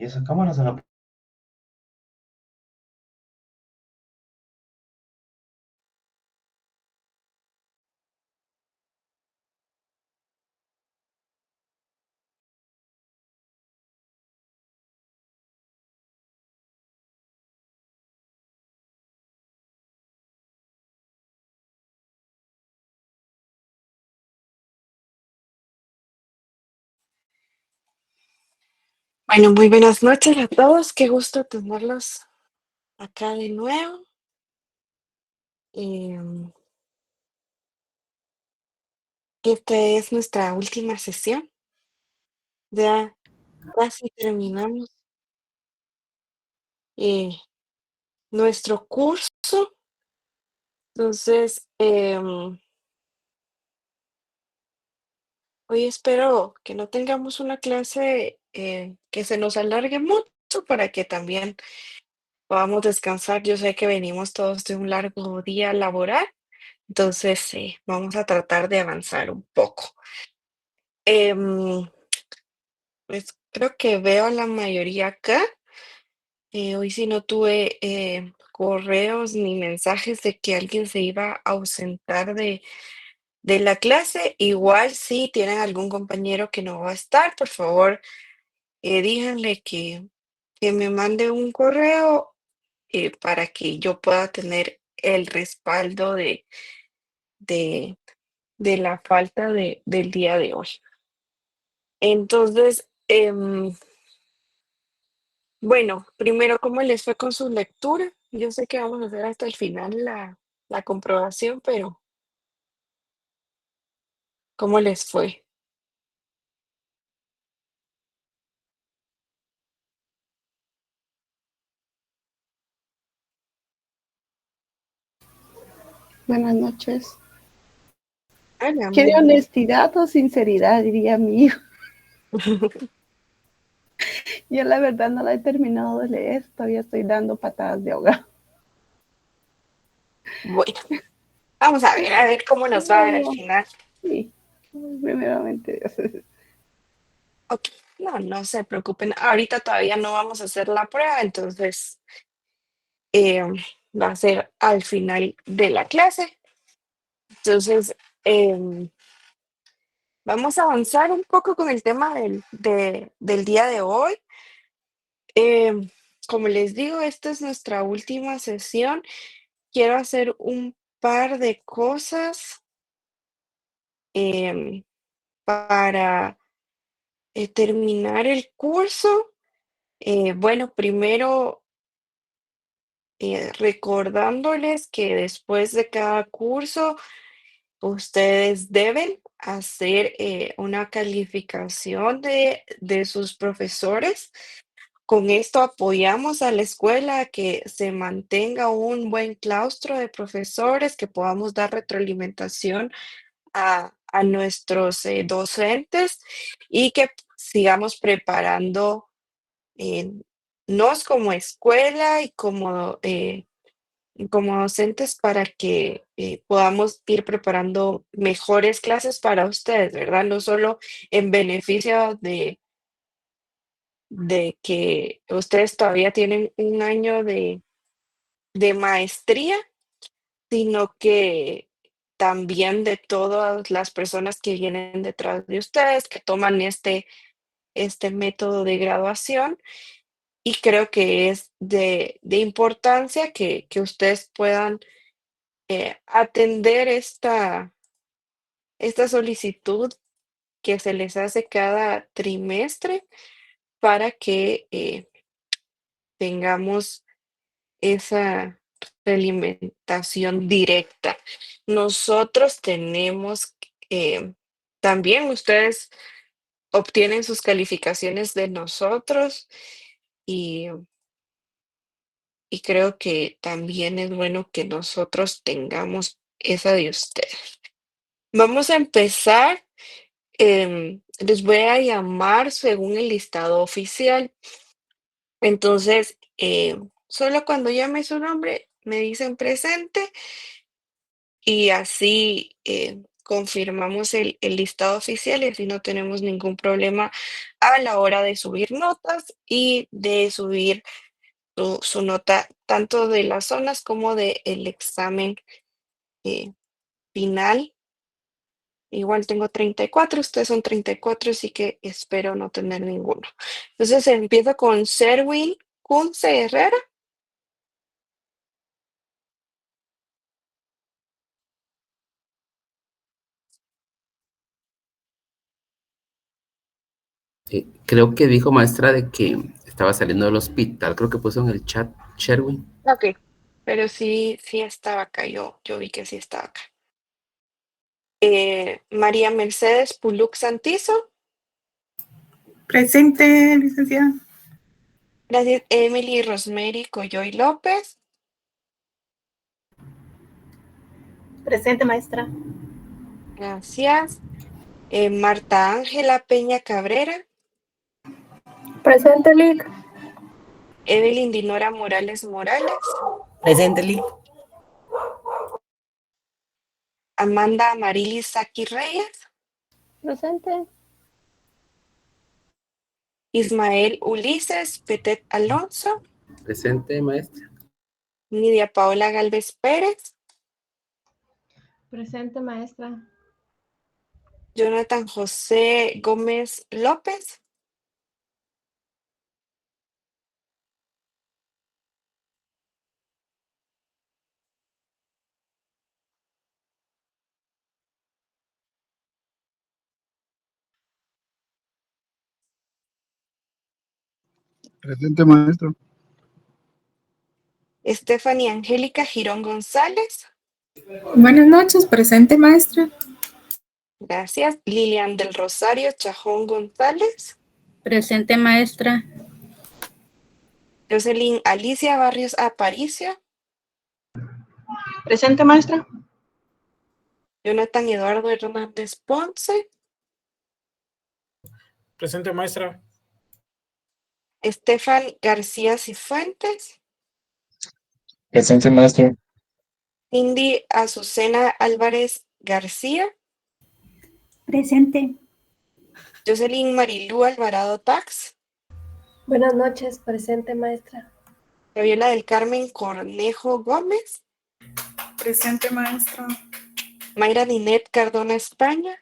Y esa cámara se la... Bueno, muy buenas noches a todos. Qué gusto tenerlos acá de nuevo. Em, Esta es nuestra última sesión. Ya casi terminamos eh, nuestro curso. Entonces, hoy espero que no tengamos una clase que se nos alargue mucho para que también podamos descansar. Yo sé que venimos todos de un largo día laboral, entonces vamos a tratar de avanzar un poco. Em, Pues creo que veo a la mayoría acá. Hoy sí no tuve correos ni mensajes de que alguien se iba a ausentar de la clase. Igual si tienen algún compañero que no va a estar, por favor, díganle que me mande un correo para que yo pueda tener el respaldo de, de la falta del día de hoy. Entonces, bueno, primero, ¿cómo les fue con su lectura? Yo sé que vamos a hacer hasta el final la comprobación, pero ¿cómo les fue? Buenas noches. Hola, ¿Quiere muy bien. honestidad o sinceridad? Diría mi hijo. Yo la verdad no la he terminado de leer, todavía estoy dando patadas de ahogado. Bueno, vamos a ver cómo nos va a ver al No, final. sí, primeramente Dios. Ok, no, no se preocupen. Ahorita todavía no vamos a hacer la prueba, entonces eh, va a ser al final de la clase. Entonces, em, vamos a avanzar un poco con el tema del día de hoy. Em, Como les digo, esta es nuestra última sesión. Quiero hacer un par de cosas em, para terminar el curso. Bueno, primero recordándoles que después de cada curso ustedes deben hacer una calificación de sus profesores. Con esto apoyamos a la escuela a que se mantenga un buen claustro de profesores, que podamos dar retroalimentación a nuestros docentes y que sigamos preparando nos como escuela y como docentes para que podamos ir preparando mejores clases para ustedes, ¿verdad? No solo en beneficio de que ustedes todavía tienen un año de maestría, sino que también de todas las personas que vienen detrás de ustedes, que toman este método de graduación. Y creo que es de importancia que ustedes puedan atender esta solicitud que se les hace cada trimestre para que tengamos esa alimentación directa. Nosotros tenemos, también ustedes obtienen sus calificaciones de nosotros y, y creo que también es bueno que nosotros tengamos esa de ustedes. Vamos a empezar. Les voy a llamar según el listado oficial. Entonces, solo cuando llame su nombre me dicen presente y así confirmamos el listado oficial y así no tenemos ningún problema a la hora de subir notas y de subir su nota tanto de las zonas como del examen eh, final. Igual tengo 34, ustedes son 34, así que espero no tener ninguno. Entonces empiezo con Sherwin Kunze Herrera. Creo que dijo maestra de que estaba saliendo del hospital. Creo que puso en el chat Sherwin. Ok, pero sí, sí estaba acá, yo vi que sí estaba acá. María Mercedes Puluk Santizo. Presente, licenciada. Gracias. Emily Rosemary Coyoy López. Presente, maestra. Gracias. Marta Ángela Peña Cabrera. Presente, Lic. Evelyn Dinora Morales Morales. Presente, Lic. Amanda Amarilis Saki Reyes. Presente. Ismael Ulises Petet Alonso. Presente, maestra. Nidia Paola Galvez Pérez. Presente, maestra. Jonathan José Gómez López. Presente, maestro. Stephanie Angélica Girón González. Buenas noches, presente, maestra. Gracias. Lilian del Rosario Chajón González. Presente, maestra. Jocelyn Alicia Barrios Aparicio. Presente, maestra. Jonathan Eduardo Hernández Ponce. Presente, maestra. Estefan García Cifuentes. Presente, maestro. Cindy Azucena Álvarez García. Presente. Jocelyn Marilú Alvarado Tax. Buenas noches, presente, maestra. Gabriela del Carmen Cornejo Gómez. Presente, maestra. Mayra Dinet Cardona España.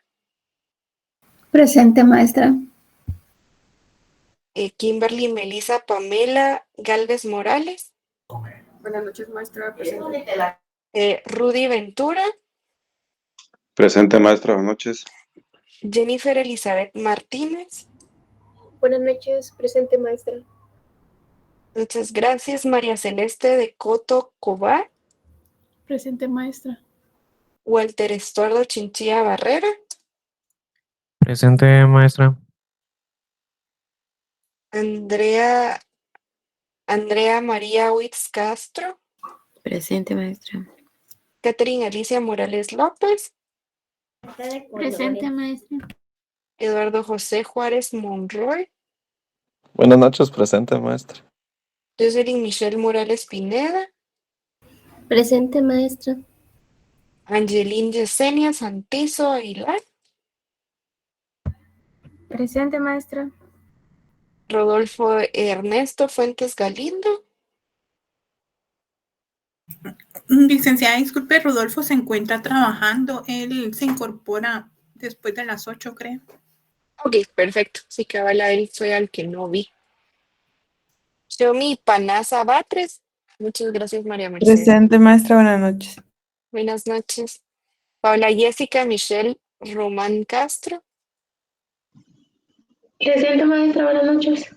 Presente, maestra. Kimberly Melisa Pamela Galvez Morales. Buenas noches, maestra. Presente. Rudy Ventura. Presente, maestra, buenas noches. Jennifer Elizabeth Martínez. Buenas noches, presente, maestra. Muchas gracias. María Celeste de Coto Cobar. Presente, maestra. Walter Estuardo Chinchilla Barrera. Presente, maestra. Andrea María Witz Castro. Presente, maestra. Catherine Alicia Morales López. Presente, maestra. Eduardo José Juárez Monroy. Buenas noches, presente, maestra. Jocelyn Michelle Morales Pineda. Presente, maestra. Angeline Yesenia Santizo Aguilar. Presente, maestra. Rodolfo Ernesto Fuentes Galindo. Licenciada, disculpe, Rodolfo se encuentra trabajando. Él se incorpora después de las 8, creo. Ok, perfecto. Sí, cabala, él fue al que no vi. Xiaomi Panaza Batres. Muchas gracias, María Mercedes. Presente, maestra, buenas noches. Buenas noches. Paula Jessica Michelle Román Castro. Presente, maestra, buenas noches.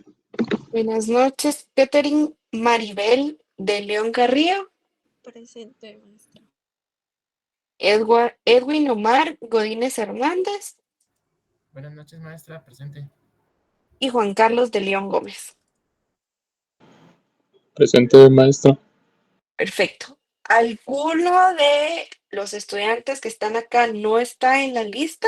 Buenas noches. Catherine Maribel de León Carrillo. Presente, maestra. Edwin Omar Godínez Hernández. Buenas noches, maestra. Presente. Y Juan Carlos de León Gómez. Presente, maestro. Perfecto. ¿Alguno de los estudiantes que están acá no está en la lista?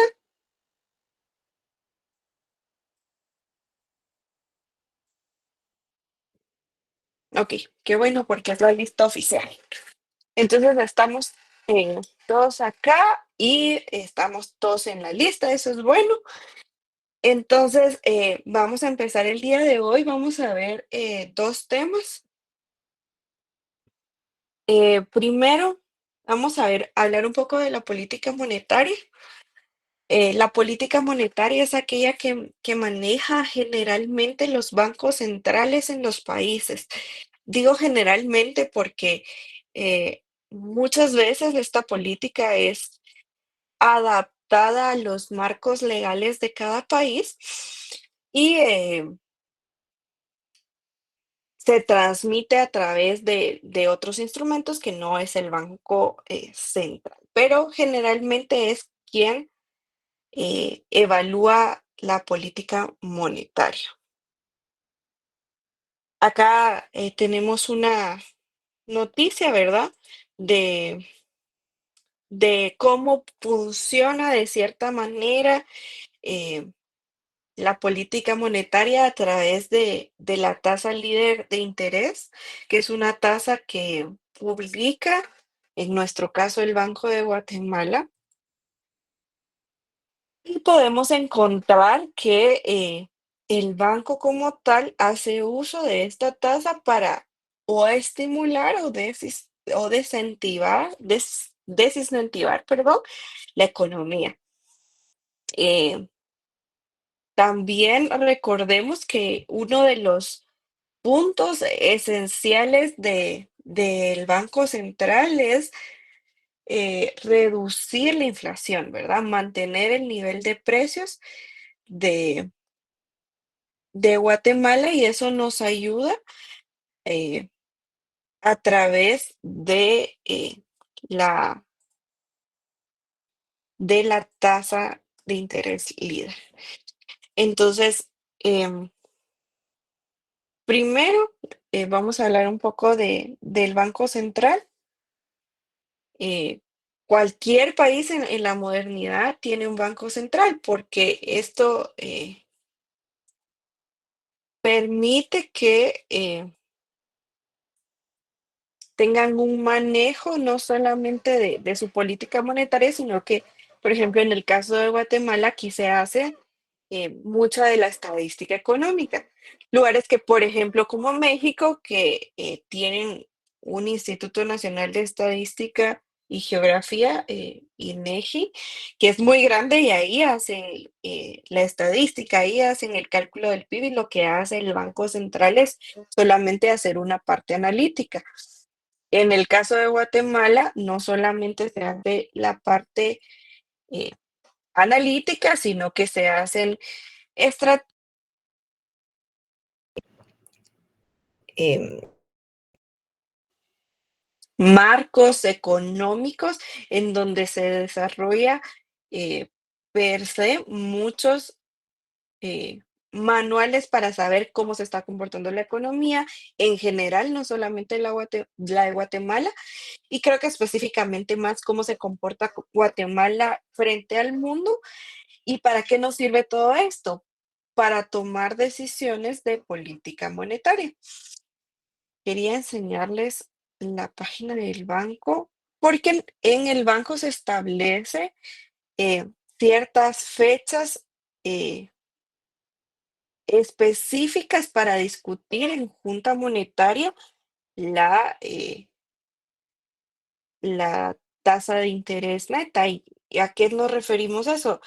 Ok, qué bueno porque es la lista oficial. Entonces estamos todos acá y estamos todos en la lista, eso es bueno. Entonces, vamos a empezar el día de hoy, vamos a ver 2 temas. Primero, vamos a hablar un poco de la política monetaria. La política monetaria es aquella que maneja generalmente los bancos centrales en los países. Digo generalmente porque muchas veces esta política es adaptada a los marcos legales de cada país y se transmite a través de otros instrumentos que no es el banco central, pero generalmente es quien evalúa la política monetaria. Acá tenemos una noticia, ¿verdad? De cómo funciona de cierta manera la política monetaria a través de la tasa líder de interés, que es una tasa que publica, en nuestro caso, el Banco de Guatemala. Y podemos encontrar que el banco como tal hace uso de esta tasa para o estimular o desincentivar, perdón, la economía. También recordemos que uno de los puntos esenciales del Banco Central es reducir la inflación, ¿verdad? Mantener el nivel de precios de Guatemala y eso nos ayuda eh, a través la, de la tasa de interés líder. Entonces, primero vamos a hablar un poco del Banco Central. Cualquier país en la modernidad tiene un banco central porque esto permite que tengan un manejo no solamente de su política monetaria, sino que, por ejemplo, en el caso de Guatemala, aquí se hace mucha de la estadística económica. Lugares que, por ejemplo, como México, que tienen un Instituto Nacional de Estadística y Geografía, INEGI, que es muy grande y ahí hacen la estadística, ahí hacen el cálculo del PIB y lo que hace el Banco Central es solamente hacer una parte analítica. En el caso de Guatemala, no solamente se hace la parte eh, analítica, sino que se hacen marcos económicos en donde se desarrolla per se muchos manuales para saber cómo se está comportando la economía en general, no solamente la de Guatemala, y creo que específicamente más cómo se comporta Guatemala frente al mundo y para qué nos sirve todo esto, para tomar decisiones de política monetaria. Quería enseñarles la página del banco, porque en el banco se establece ciertas fechas específicas para discutir en junta monetaria la tasa de interés neta. ¿Y a qué nos referimos eso?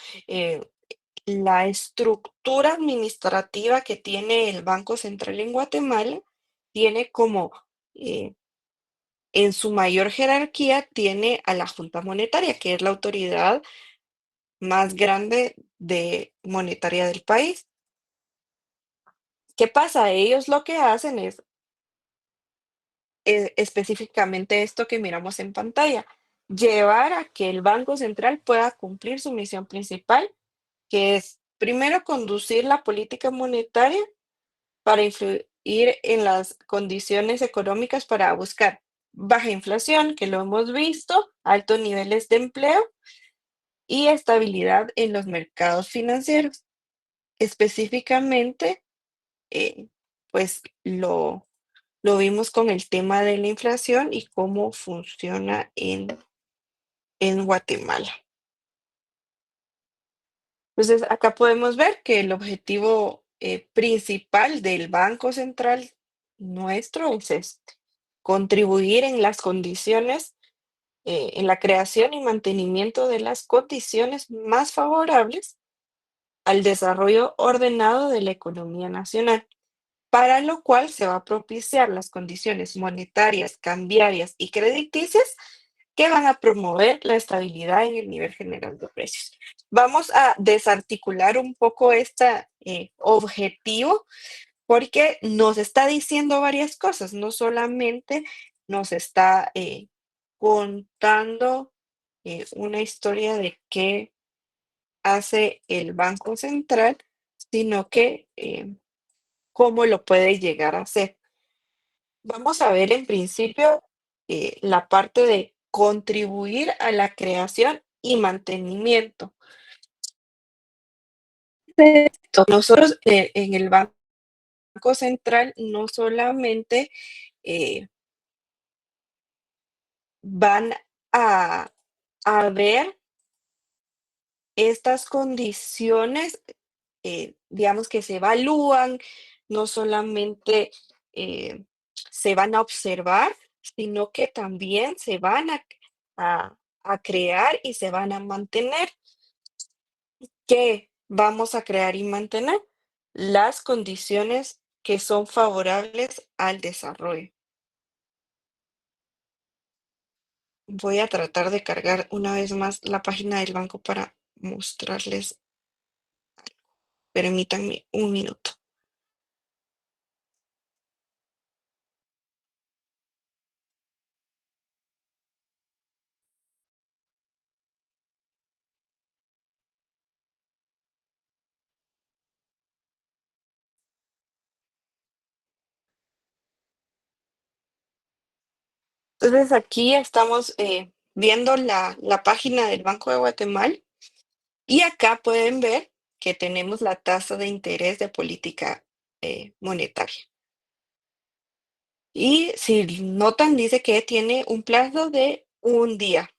La estructura administrativa que tiene el Banco Central en Guatemala tiene como, en su mayor jerarquía, tiene a la Junta Monetaria, que es la autoridad más grande monetaria del país. ¿Qué pasa? Ellos lo que hacen es específicamente esto que miramos en pantalla, llevar a que el Banco Central pueda cumplir su misión principal, que es primero conducir la política monetaria para influir en las condiciones económicas para buscar baja inflación, que lo hemos visto, altos niveles de empleo y estabilidad en los mercados financieros. Específicamente, pues lo vimos con el tema de la inflación y cómo funciona en Guatemala. Entonces, acá podemos ver que el objetivo principal del Banco Central nuestro es contribuir en las condiciones, en la creación y mantenimiento de las condiciones más favorables al desarrollo ordenado de la economía nacional, para lo cual se va a propiciar las condiciones monetarias, cambiarias y crediticias que van a promover la estabilidad en el nivel general de precios. Vamos a desarticular un poco este objetivo porque nos está diciendo varias cosas, no solamente nos está contando una historia de qué hace el Banco Central, sino que cómo lo puede llegar a hacer. Vamos a ver en principio la parte de contribuir a la creación y mantenimiento. Nosotros en el Banco Central no solamente van a ver estas condiciones, digamos que se evalúan, no solamente se van a observar, sino que también se van a crear y se van a mantener. ¿Qué vamos a crear y mantener? Las condiciones que son favorables al desarrollo. Voy a tratar de cargar una vez más la página del banco para mostrarles. Permítanme un minuto. Entonces aquí estamos viendo la página del Banco de Guatemala y acá pueden ver que tenemos la tasa de interés de política monetaria. Y si notan, dice que tiene un plazo de un día.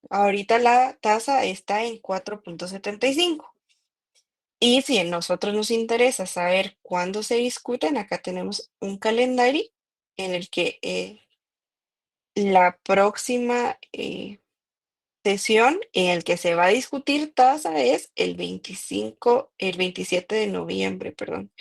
Ahorita la tasa está en 4.75. Y si a nosotros nos interesa saber cuándo se discuten, acá tenemos un calendario en el que la próxima sesión en el que se va a discutir tasa es el 27 de noviembre, perdón.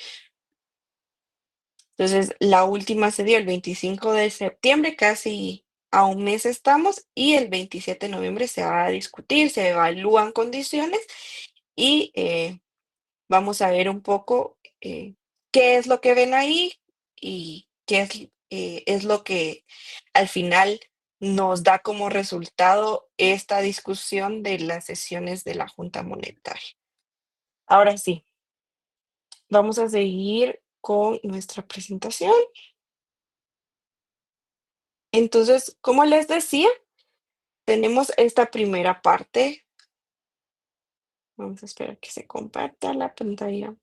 Entonces, la última se dio el 25 de septiembre, casi a un mes estamos, y el 27 de noviembre se va a discutir, se evalúan condiciones y vamos a ver un poco qué es lo que ven ahí y qué es lo que al final nos da como resultado esta discusión de las sesiones de la Junta Monetaria. Ahora sí, vamos a seguir con nuestra presentación. Entonces, como les decía, tenemos esta primera parte. Vamos a esperar que se comparta la pantalla.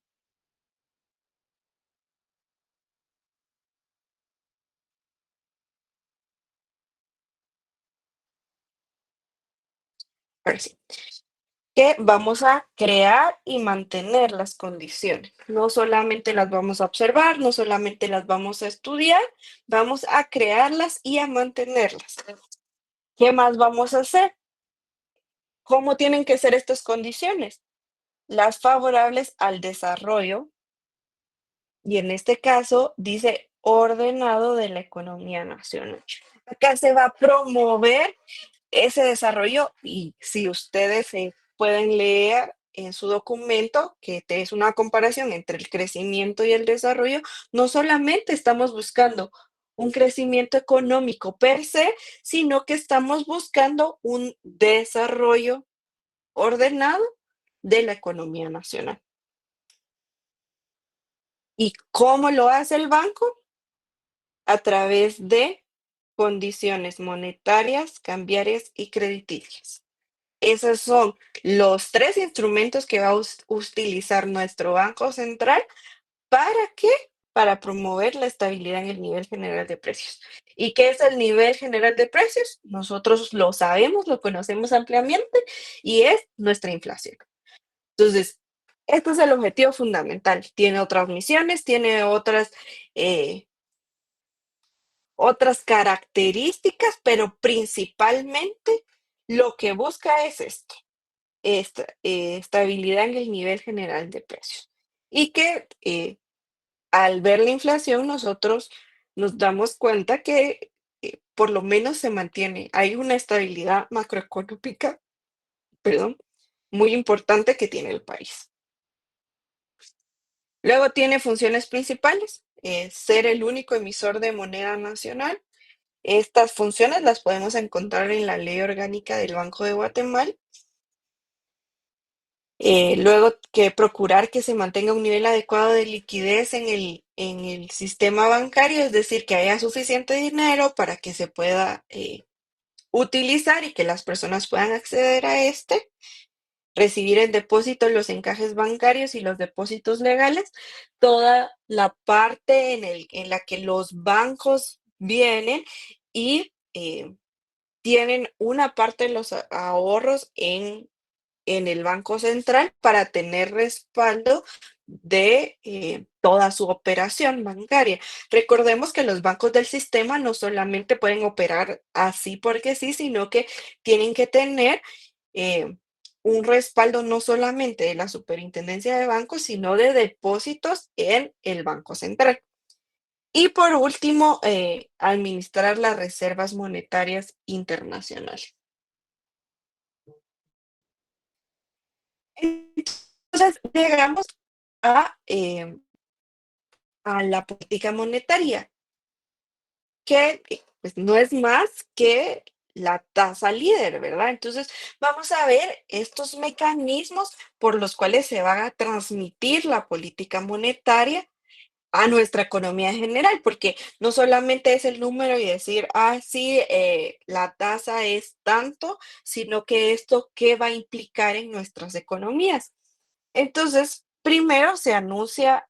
Ahora sí. Que vamos a crear y mantener las condiciones. No solamente las vamos a observar, no solamente las vamos a estudiar, vamos a crearlas y a mantenerlas. ¿Qué más vamos a hacer? ¿Cómo tienen que ser estas condiciones? Las favorables al desarrollo, y en este caso dice ordenado de la economía nacional. Acá se va a promover ese desarrollo y si ustedes pueden leer en su documento, que es una comparación entre el crecimiento y el desarrollo, no solamente estamos buscando un crecimiento económico per se, sino que estamos buscando un desarrollo ordenado de la economía nacional. ¿Y cómo lo hace el banco? A través de condiciones monetarias, cambiarias y crediticias. Esos son los 3 instrumentos que va a utilizar nuestro Banco Central. ¿Para qué? Para promover la estabilidad en el nivel general de precios. ¿Y qué es el nivel general de precios? Nosotros lo sabemos, lo conocemos ampliamente y es nuestra inflación. Entonces, Este es el objetivo fundamental. Tiene otras misiones, tiene otras características, pero principalmente lo que busca es estabilidad en el nivel general de precios. Y que al ver la inflación, nosotros nos damos cuenta que por lo menos se mantiene, hay una estabilidad macroeconómica, perdón, muy importante que tiene el país. Luego tiene funciones principales, ser el único emisor de moneda nacional. Estas funciones las podemos encontrar en la Ley Orgánica del Banco de Guatemala. Luego que procurar que se mantenga un nivel adecuado de liquidez en el sistema bancario, es decir, que haya suficiente dinero para que se pueda utilizar y que las personas puedan acceder a este. Recibir en depósito los encajes bancarios y los depósitos legales, toda la parte en la que los bancos vienen y tienen una parte de los ahorros en el Banco Central para tener respaldo de toda su operación bancaria. Recordemos que los bancos del sistema no solamente pueden operar así porque sí, sino que tienen que tener un respaldo no solamente de la Superintendencia de Bancos, sino de depósitos en el Banco Central. Y por último, administrar las reservas monetarias internacionales. Entonces, llegamos a la política monetaria, que pues, no es más que la tasa líder, ¿verdad? Entonces, vamos a ver estos mecanismos por los cuales se va a transmitir la política monetaria a nuestra economía en general, porque no solamente es el número y decir, sí, la tasa es tanto, sino que esto qué va a implicar en nuestras economías. Entonces, primero se anuncia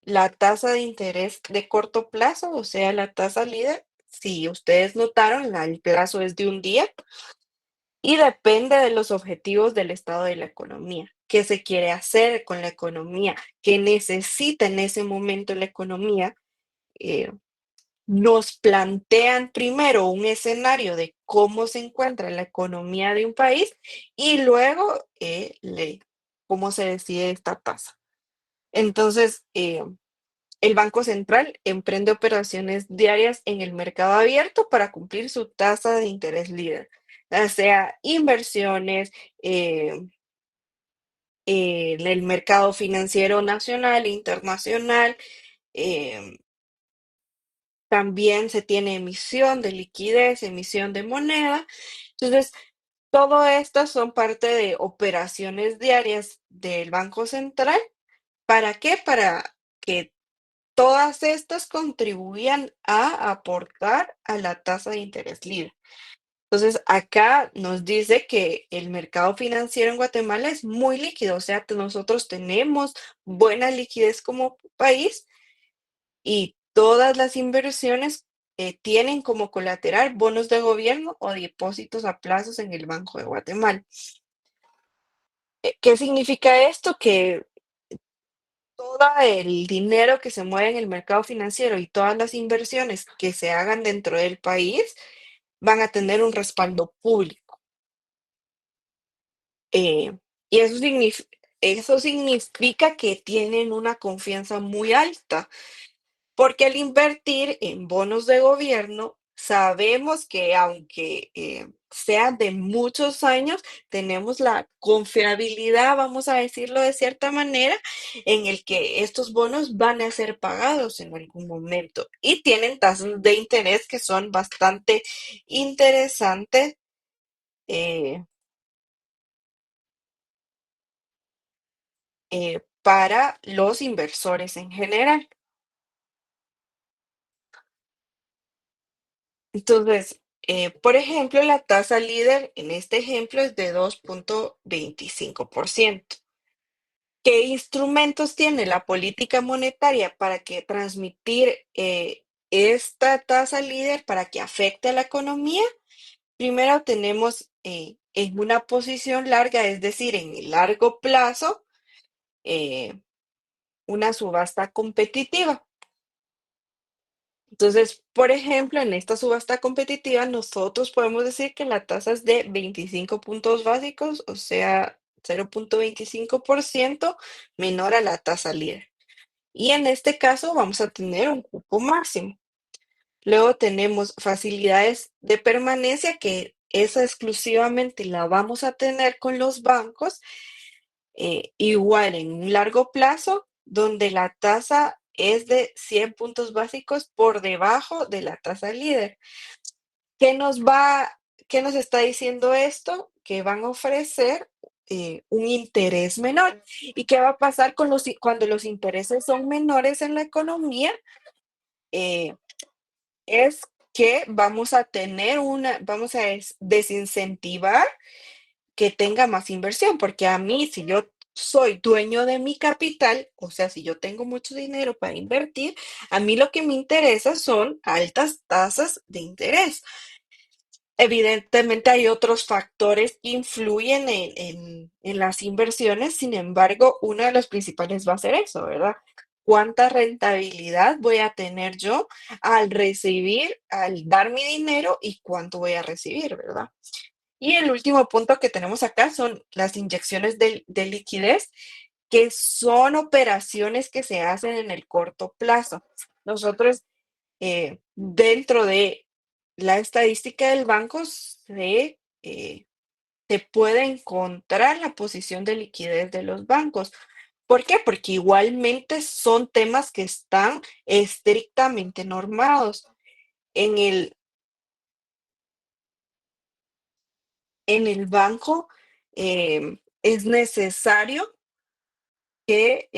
la tasa de interés de corto plazo, o sea, la tasa líder. Si ustedes notaron, el plazo es de un día y depende de los objetivos del estado de la economía. ¿Qué se quiere hacer con la economía? ¿Qué necesita en ese momento la economía? Nos plantean primero un escenario de cómo se encuentra la economía de un país y luego cómo se decide esta tasa. Entonces, el Banco Central emprende operaciones diarias en el mercado abierto para cumplir su tasa de interés líder, ya sea inversiones, en el mercado financiero nacional e internacional. También se tiene emisión de liquidez, emisión de moneda. Entonces, todo estas son parte de operaciones diarias del Banco Central. ¿Para qué? Para que todas estas contribuyan a aportar a la tasa de interés libre. Entonces, acá nos dice que el mercado financiero en Guatemala es muy líquido, o sea, nosotros tenemos buena liquidez como país y todas las inversiones tienen como colateral bonos de gobierno o depósitos a plazos en el Banco de Guatemala. ¿Qué significa esto? Que todo el dinero que se mueve en el mercado financiero y todas las inversiones que se hagan dentro del país van a tener un respaldo público. Y eso significa que tienen una confianza muy alta, porque al invertir en bonos de gobierno, sabemos que aunque sean de muchos años, tenemos la confiabilidad, vamos a decirlo de cierta manera, en el que estos bonos van a ser pagados en algún momento y tienen tasas de interés que son bastante interesantes. Para los inversores en general. Entonces, por ejemplo, la tasa líder en este ejemplo es de 2.25%. ¿Qué instrumentos tiene la política monetaria para que transmitir esta tasa líder para que afecte a la economía? Primero tenemos en una posición larga, es decir, en el largo plazo, una subasta competitiva. Entonces, por ejemplo, en esta subasta competitiva, nosotros podemos decir que la tasa es de 25 puntos básicos, o sea, 0.25% menor a la tasa líder. Y en este caso vamos a tener un cupo máximo. Luego tenemos facilidades de permanencia, que esa exclusivamente la vamos a tener con los bancos, igual en un largo plazo, donde la tasa es de 100 puntos básicos por debajo de la tasa líder. ¿Qué nos está diciendo esto? Que van a ofrecer un interés menor. ¿Y qué va a pasar cuando los intereses son menores en la economía? Es que vamos a desincentivar que tenga más inversión, porque a mí, si yo soy dueño de mi capital, o sea, si yo tengo mucho dinero para invertir, a mí lo que me interesa son altas tasas de interés. Evidentemente hay otros factores que influyen en las inversiones, sin embargo, uno de los principales va a ser eso, ¿verdad? ¿Cuánta rentabilidad voy a tener yo al dar mi dinero y cuánto voy a recibir, ¿verdad? Y el último punto que tenemos acá son las inyecciones de liquidez, que son operaciones que se hacen en el corto plazo. Nosotros, dentro de la estadística del banco, se puede encontrar la posición de liquidez de los bancos. ¿Por qué? Porque igualmente son temas que están estrictamente normados. En el banco es necesario que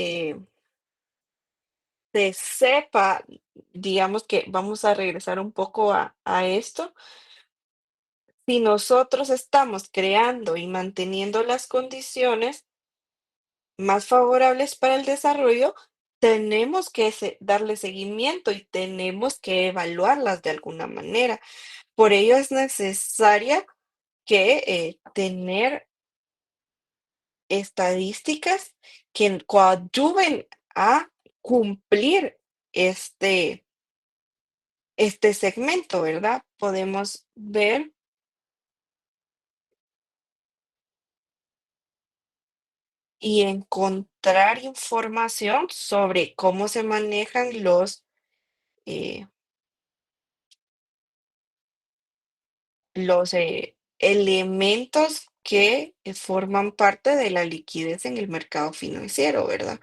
se sepa, digamos que vamos a regresar un poco a esto. Si nosotros estamos creando y manteniendo las condiciones más favorables para el desarrollo, tenemos que darle seguimiento y tenemos que evaluarlas de alguna manera. Por ello es necesaria que tener estadísticas que coadyuven a cumplir este segmento, ¿verdad? Podemos ver y encontrar información sobre cómo se manejan eh, los elementos que forman parte de la liquidez en el mercado financiero, ¿verdad?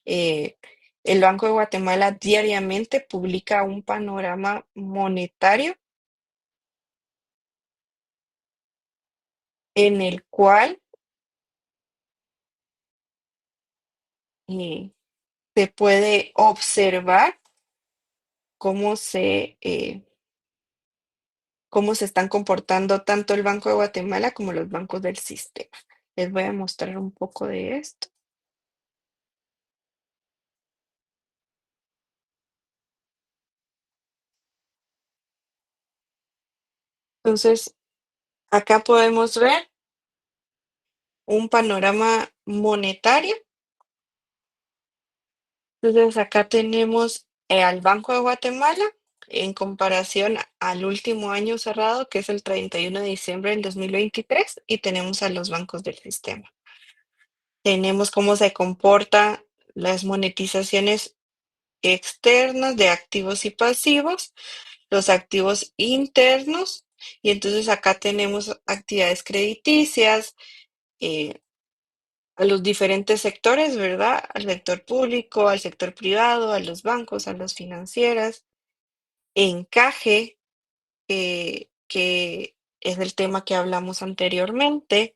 Eh, el Banco de Guatemala diariamente publica un panorama monetario en el cual se puede observar cómo cómo se están comportando tanto el Banco de Guatemala como los bancos del sistema. Les voy a mostrar un poco de esto. Entonces, acá podemos ver un panorama monetario. Entonces, acá tenemos al Banco de Guatemala en comparación al último año cerrado, que es el 31 de diciembre del 2023, y tenemos a los bancos del sistema. Tenemos cómo se comportan las monetizaciones externas de activos y pasivos, los activos internos, y entonces acá tenemos actividades crediticias, a los diferentes sectores, ¿verdad? Al sector público, al sector privado, a los bancos, a las financieras, encaje, que es el tema que hablamos anteriormente,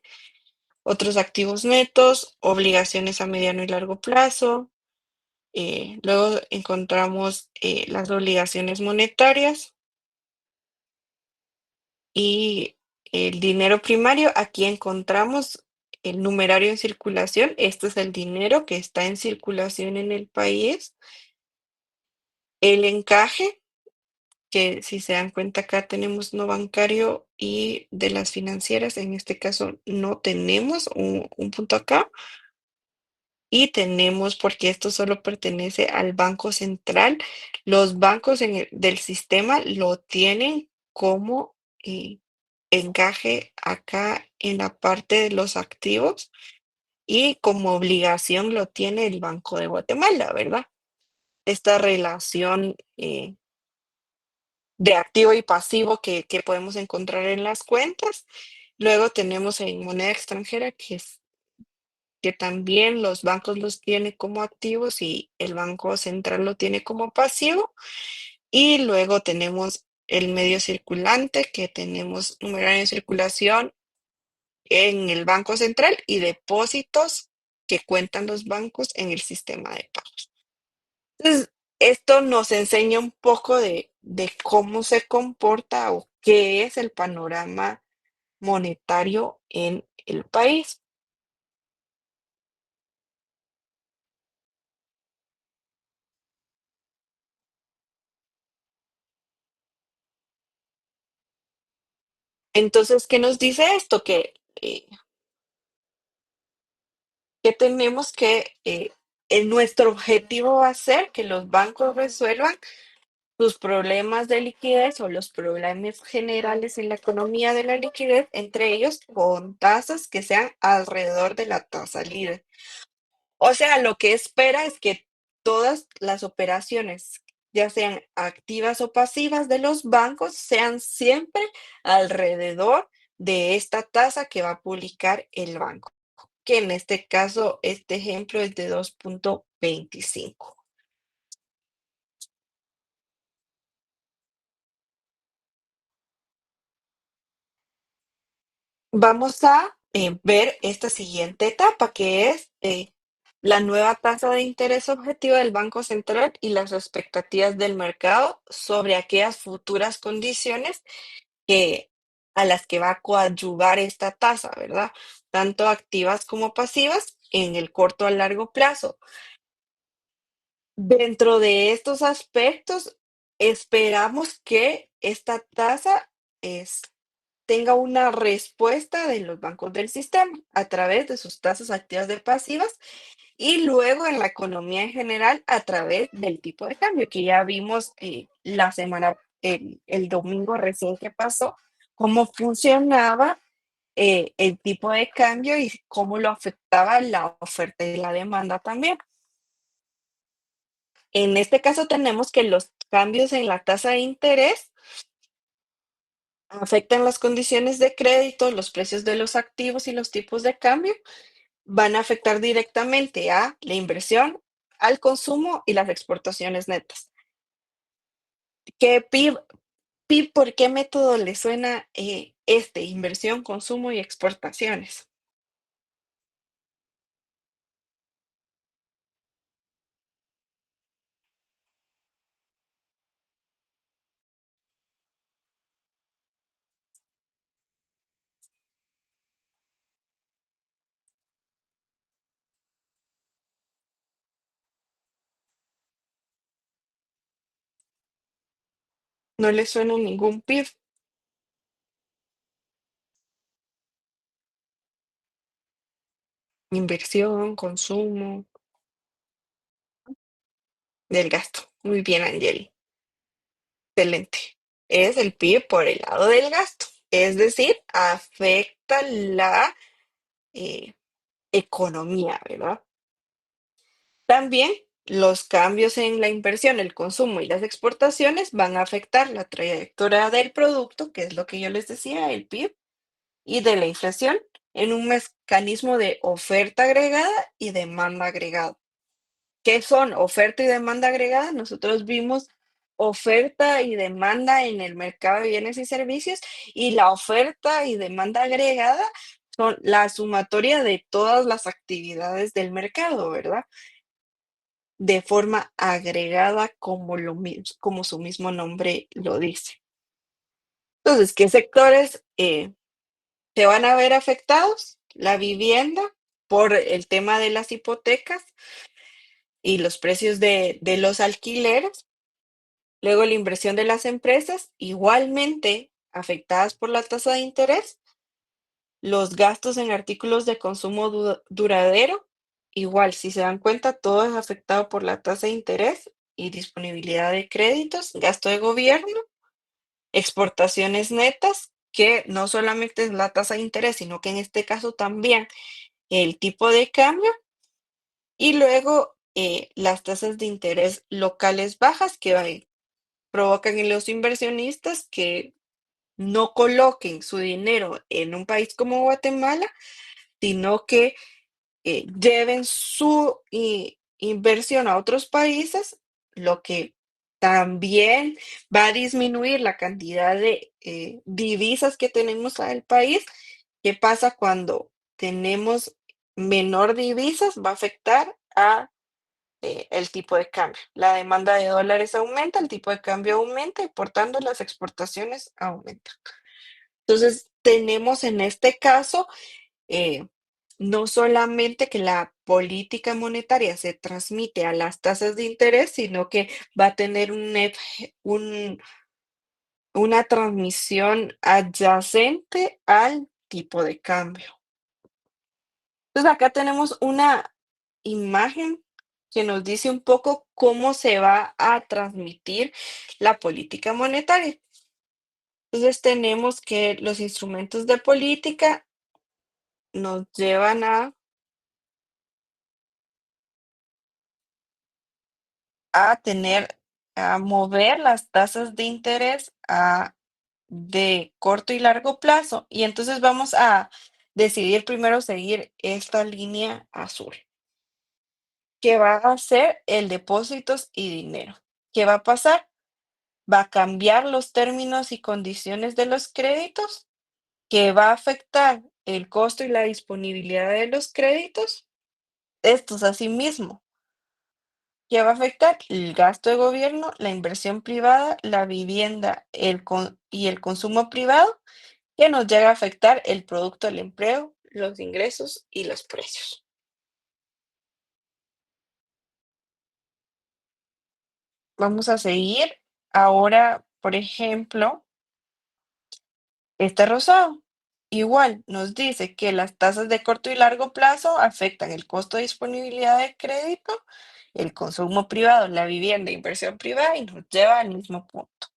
otros activos netos, obligaciones a mediano y largo plazo. Luego encontramos las obligaciones monetarias y el dinero primario. Aquí encontramos el numerario en circulación. Este es el dinero que está en circulación en el país. El encaje, que si se dan cuenta acá tenemos no bancario y de las financieras. En este caso no tenemos un punto acá. y tenemos, porque esto solo pertenece al Banco Central, los bancos del sistema lo tienen como encaje acá en la parte de los activos y como obligación lo tiene el Banco de Guatemala, ¿verdad? Esta relación de activo y pasivo que podemos encontrar en las cuentas. Luego tenemos en moneda extranjera que también los bancos los tiene como activos y el Banco Central lo tiene como pasivo. Y luego tenemos el medio circulante, que tenemos numerario en circulación en el Banco Central y depósitos que cuentan los bancos en el sistema de pagos. Entonces, esto nos enseña un poco de cómo se comporta o qué es el panorama monetario en el país. Entonces, ¿qué nos dice esto? Que tenemos que, nuestro objetivo va a ser que los bancos resuelvan sus problemas de liquidez o los problemas generales en la economía de la liquidez, entre ellos con tasas que sean alrededor de la tasa líder. O sea, lo que espera es que todas las operaciones, ya sean activas o pasivas de los bancos, sean siempre alrededor de esta tasa que va a publicar el banco, que en este caso, este ejemplo es de 2.25. Vamos a ver esta siguiente etapa, que es la nueva tasa de interés objetivo del Banco Central y las expectativas del mercado sobre aquellas futuras condiciones a las que va a coadyuvar esta tasa, ¿verdad? Tanto activas como pasivas en el corto a largo plazo. Dentro de estos aspectos, esperamos que esta tasa tenga una respuesta de los bancos del sistema a través de sus tasas activas de pasivas y luego en la economía en general a través del tipo de cambio, que ya vimos el domingo recién que pasó, cómo funcionaba el tipo de cambio y cómo lo afectaba la oferta y la demanda también. En este caso tenemos que los cambios en la tasa de interés afectan las condiciones de crédito, los precios de los activos y los tipos de cambio. Van a afectar directamente a la inversión, al consumo y las exportaciones netas. ¿Qué PIB, por qué método le suena inversión, consumo y exportaciones? ¿No le suena ningún PIB? Inversión, consumo, del gasto. Muy bien, Angeli. Excelente. Es el PIB por el lado del gasto. Es decir, afecta la economía, ¿verdad? También los cambios en la inversión, el consumo y las exportaciones van a afectar la trayectoria del producto, que es lo que yo les decía, el PIB, y de la inflación en un mecanismo de oferta agregada y demanda agregada. ¿Qué son oferta y demanda agregada? Nosotros vimos oferta y demanda en el mercado de bienes y servicios y la oferta y demanda agregada son la sumatoria de todas las actividades del mercado, ¿verdad? De forma agregada como su mismo nombre lo dice. Entonces, ¿qué sectores se van a ver afectados? La vivienda por el tema de las hipotecas y los precios de los alquileres. Luego la inversión de las empresas, igualmente afectadas por la tasa de interés. Los gastos en artículos de consumo duradero igual, si se dan cuenta, todo es afectado por la tasa de interés y disponibilidad de créditos, gasto de gobierno, exportaciones netas, que no solamente es la tasa de interés, sino que en este caso también el tipo de cambio, y luego las tasas de interés locales bajas que provocan en los inversionistas que no coloquen su dinero en un país como Guatemala, sino que lleven su inversión a otros países, lo que también va a disminuir la cantidad de divisas que tenemos al país. ¿Qué pasa cuando tenemos menor divisas? Va a afectar a el tipo de cambio. La demanda de dólares aumenta, el tipo de cambio aumenta y por tanto las exportaciones aumentan. Entonces, tenemos en este caso eh, no solamente que la política monetaria se transmite a las tasas de interés, sino que va a tener una transmisión adyacente al tipo de cambio. Entonces, acá tenemos una imagen que nos dice un poco cómo se va a transmitir la política monetaria. Entonces, tenemos que los instrumentos de política nos llevan a mover las tasas de interés de corto y largo plazo. Y entonces vamos a decidir primero seguir esta línea azul, que va a ser el depósitos y dinero. ¿Qué va a pasar? Va a cambiar los términos y condiciones de los créditos, que va a afectar el costo y la disponibilidad de los créditos. Estos asimismo, que va a afectar el gasto de gobierno, la inversión privada, la vivienda y el consumo privado, que nos llega a afectar el producto del empleo, los ingresos y los precios. Vamos a seguir. Ahora, por ejemplo, este rosado. Igual nos dice que las tasas de corto y largo plazo afectan el costo de disponibilidad de crédito, el consumo privado, la vivienda, inversión privada y nos lleva al mismo punto.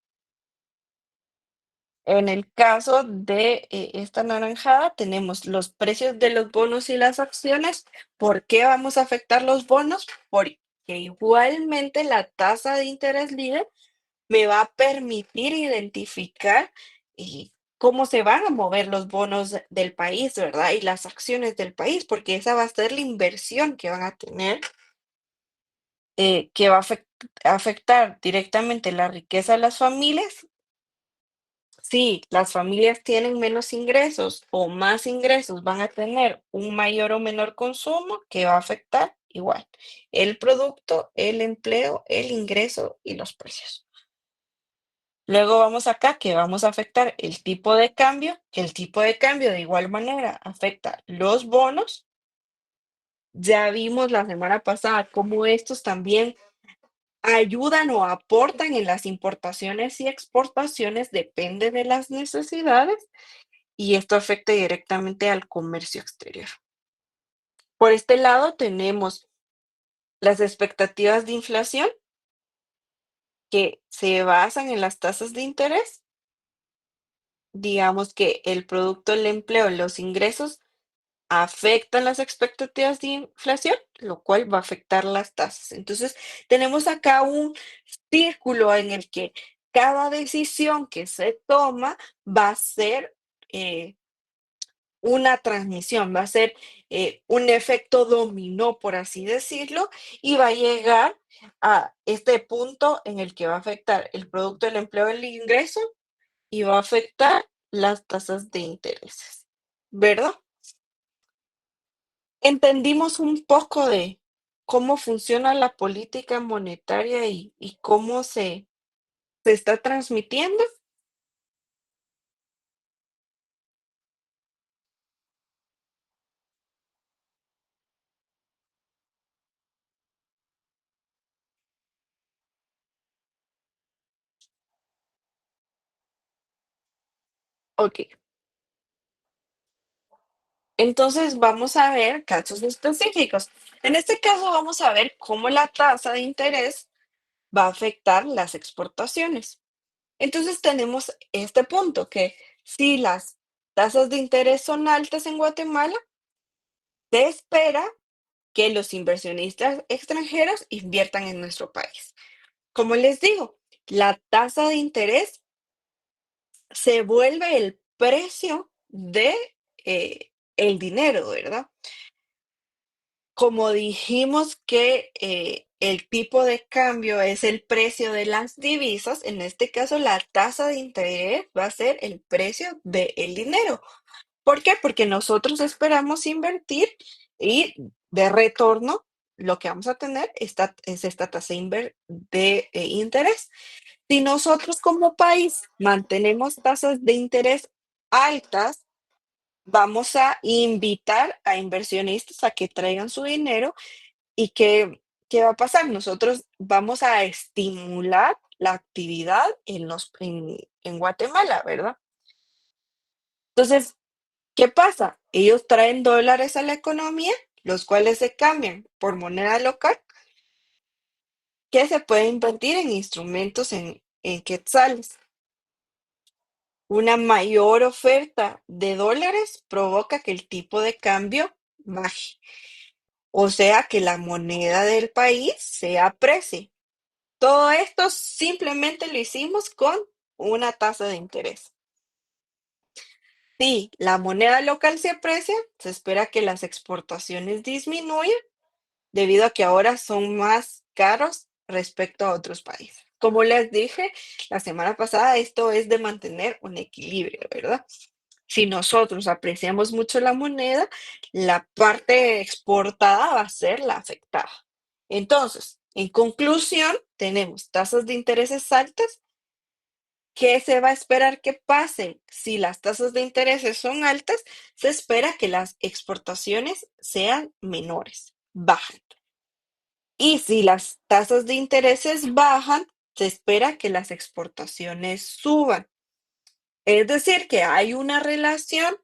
En el caso de esta naranjada, tenemos los precios de los bonos y las acciones. ¿Por qué vamos a afectar los bonos? Porque igualmente la tasa de interés líder me va a permitir identificar cómo se van a mover los bonos del país, ¿verdad? Y las acciones del país, porque esa va a ser la inversión que van a tener, que va a afectar directamente la riqueza de las familias. Si las familias tienen menos ingresos o más ingresos, van a tener un mayor o menor consumo que va a afectar igual el producto, el empleo, el ingreso y los precios. Luego vamos acá que vamos a afectar el tipo de cambio, que el tipo de cambio de igual manera afecta los bonos. Ya vimos la semana pasada cómo estos también ayudan o aportan en las importaciones y exportaciones, depende de las necesidades. Y esto afecta directamente al comercio exterior. Por este lado tenemos las expectativas de inflación que se basan en las tasas de interés. Digamos que el producto, el empleo, los ingresos afectan las expectativas de inflación, lo cual va a afectar las tasas. Entonces, tenemos acá un círculo en el que cada decisión que se toma va a ser una transmisión, va a ser un efecto dominó, por así decirlo, y va a llegar a este punto en el que va a afectar el producto, el empleo, el ingreso y va a afectar las tasas de intereses, ¿verdad? Entendimos un poco de cómo funciona la política monetaria y cómo se está transmitiendo. Ok. Entonces vamos a ver casos específicos. En este caso vamos a ver cómo la tasa de interés va a afectar las exportaciones. Entonces tenemos este punto que si las tasas de interés son altas en Guatemala, se espera que los inversionistas extranjeros inviertan en nuestro país. Como les digo, la tasa de interés se vuelve el precio de el dinero, ¿verdad? Como dijimos que el tipo de cambio es el precio de las divisas, en este caso la tasa de interés va a ser el precio del dinero. ¿Por qué? Porque nosotros esperamos invertir y de retorno lo que vamos a tener es esta tasa de interés. Si nosotros como país mantenemos tasas de interés altas, vamos a invitar a inversionistas a que traigan su dinero y ¿qué va a pasar? Nosotros vamos a estimular la actividad en Guatemala, ¿verdad? Entonces, ¿qué pasa? Ellos traen dólares a la economía, los cuales se cambian por moneda local, que se puede invertir en instrumentos en quetzales. Una mayor oferta de dólares provoca que el tipo de cambio baje, o sea, que la moneda del país se aprecie. Todo esto simplemente lo hicimos con una tasa de interés. Si la moneda local se aprecia, se espera que las exportaciones disminuyan debido a que ahora son más caros respecto a otros países. Como les dije la semana pasada, esto es de mantener un equilibrio, ¿verdad? Si nosotros apreciamos mucho la moneda, la parte exportada va a ser la afectada. Entonces, en conclusión, tenemos tasas de intereses altas. ¿Qué se va a esperar que pase? Si las tasas de intereses son altas, se espera que las exportaciones sean menores, bajan. Y si las tasas de intereses bajan, se espera que las exportaciones suban. Es decir, que hay una relación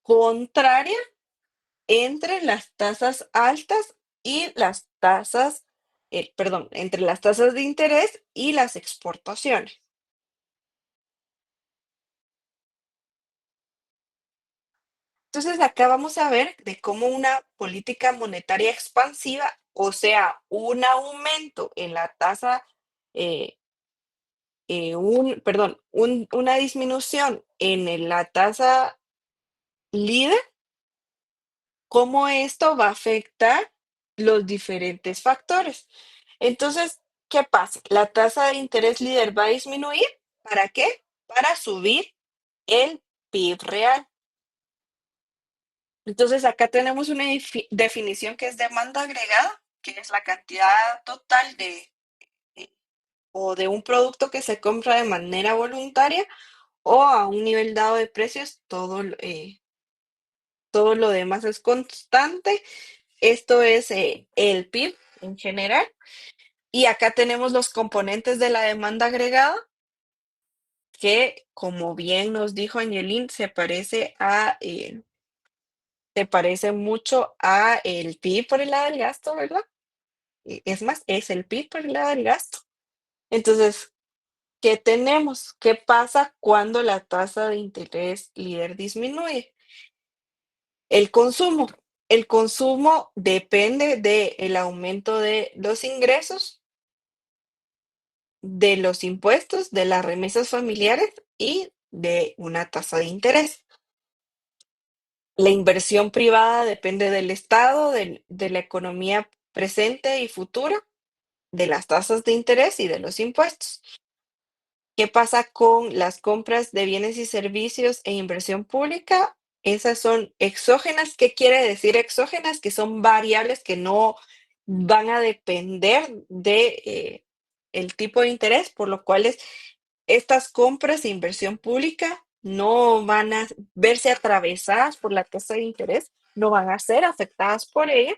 contraria entre las tasas altas y las tasas, entre las tasas de interés y las exportaciones. Entonces, acá vamos a ver de cómo una política monetaria expansiva, o sea, un aumento en la tasa, una disminución en la tasa líder, cómo esto va a afectar los diferentes factores. Entonces, ¿qué pasa? La tasa de interés líder va a disminuir. ¿Para qué? Para subir el PIB real. Entonces, acá tenemos una definición que es demanda agregada, que es la cantidad total o de un producto que se compra de manera voluntaria o a un nivel dado de precios, todo lo demás es constante. Esto es el PIB en general. Y acá tenemos los componentes de la demanda agregada, que como bien nos dijo Angelín, se parece mucho a el PIB por el lado del gasto, ¿verdad? Es más, es el PIB por el lado del gasto. Entonces, ¿qué tenemos? ¿Qué pasa cuando la tasa de interés líder disminuye? El consumo. El consumo depende del aumento de los ingresos, de los impuestos, de las remesas familiares y de una tasa de interés. La inversión privada depende del estado, de la economía presente y futura, de las tasas de interés y de los impuestos. ¿Qué pasa con las compras de bienes y servicios e inversión pública? Esas son exógenas. ¿Qué quiere decir exógenas? Que son variables que no van a depender de el tipo de interés, por lo cual estas compras de inversión pública no van a verse atravesadas por la tasa de interés, no van a ser afectadas por ella.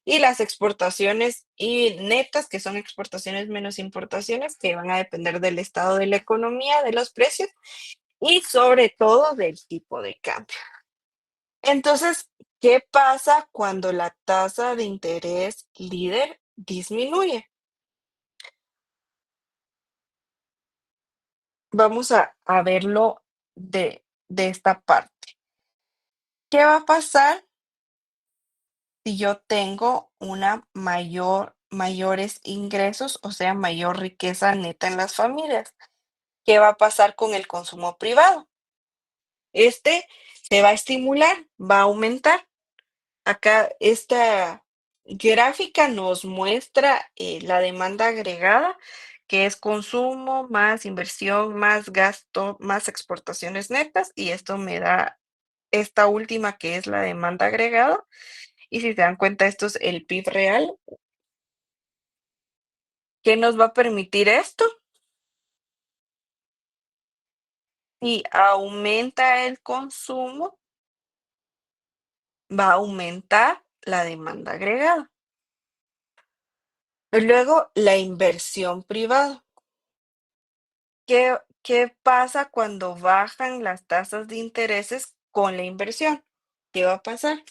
Y las exportaciones y netas, que son exportaciones menos importaciones, que van a depender del estado de la economía, de los precios y sobre todo del tipo de cambio. Entonces, ¿qué pasa cuando la tasa de interés líder disminuye? Vamos a verlo de esta parte. ¿Qué va a pasar si yo tengo mayores ingresos, o sea, mayor riqueza neta en las familias? ¿Qué va a pasar con el consumo privado? Se va a estimular, va a aumentar. Acá esta gráfica nos muestra la demanda agregada, que es consumo más inversión, más gasto, más exportaciones netas, y esto me da esta última que es la demanda agregada. Y si se dan cuenta, esto es el PIB real. ¿Qué nos va a permitir esto? Si aumenta el consumo, va a aumentar la demanda agregada. Luego, la inversión privada. ¿Qué pasa cuando bajan las tasas de intereses con la inversión? ¿Qué va a pasar?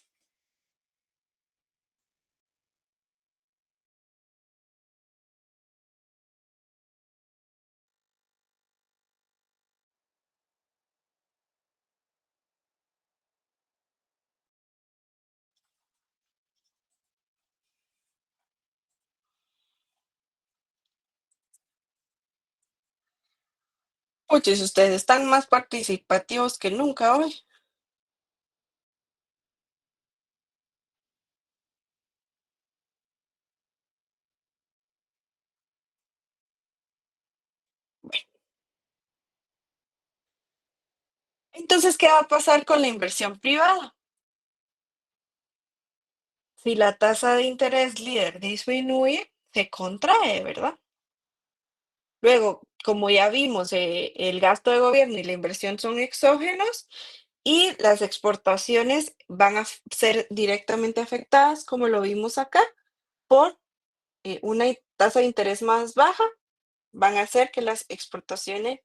Puchis, ustedes están más participativos que nunca hoy. Bueno, entonces, ¿qué va a pasar con la inversión privada? Si la tasa de interés líder disminuye, se contrae, ¿verdad? Luego, como ya vimos, el gasto de gobierno y la inversión son exógenos y las exportaciones van a ser directamente afectadas, como lo vimos acá, por una tasa de interés más baja, van a hacer que las exportaciones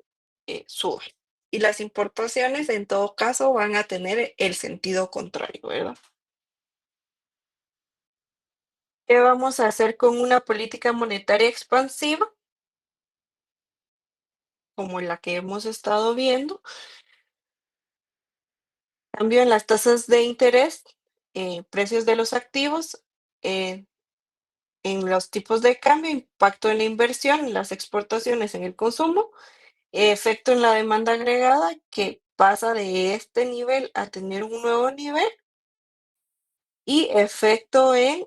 suban. Y las importaciones, en todo caso, van a tener el sentido contrario, ¿verdad? ¿Qué vamos a hacer con una política monetaria expansiva? Como la que hemos estado viendo. Cambio en las tasas de interés, precios de los activos, en los tipos de cambio, impacto en la inversión, en las exportaciones, en el consumo, efecto en la demanda agregada, que pasa de este nivel a tener un nuevo nivel, y efecto en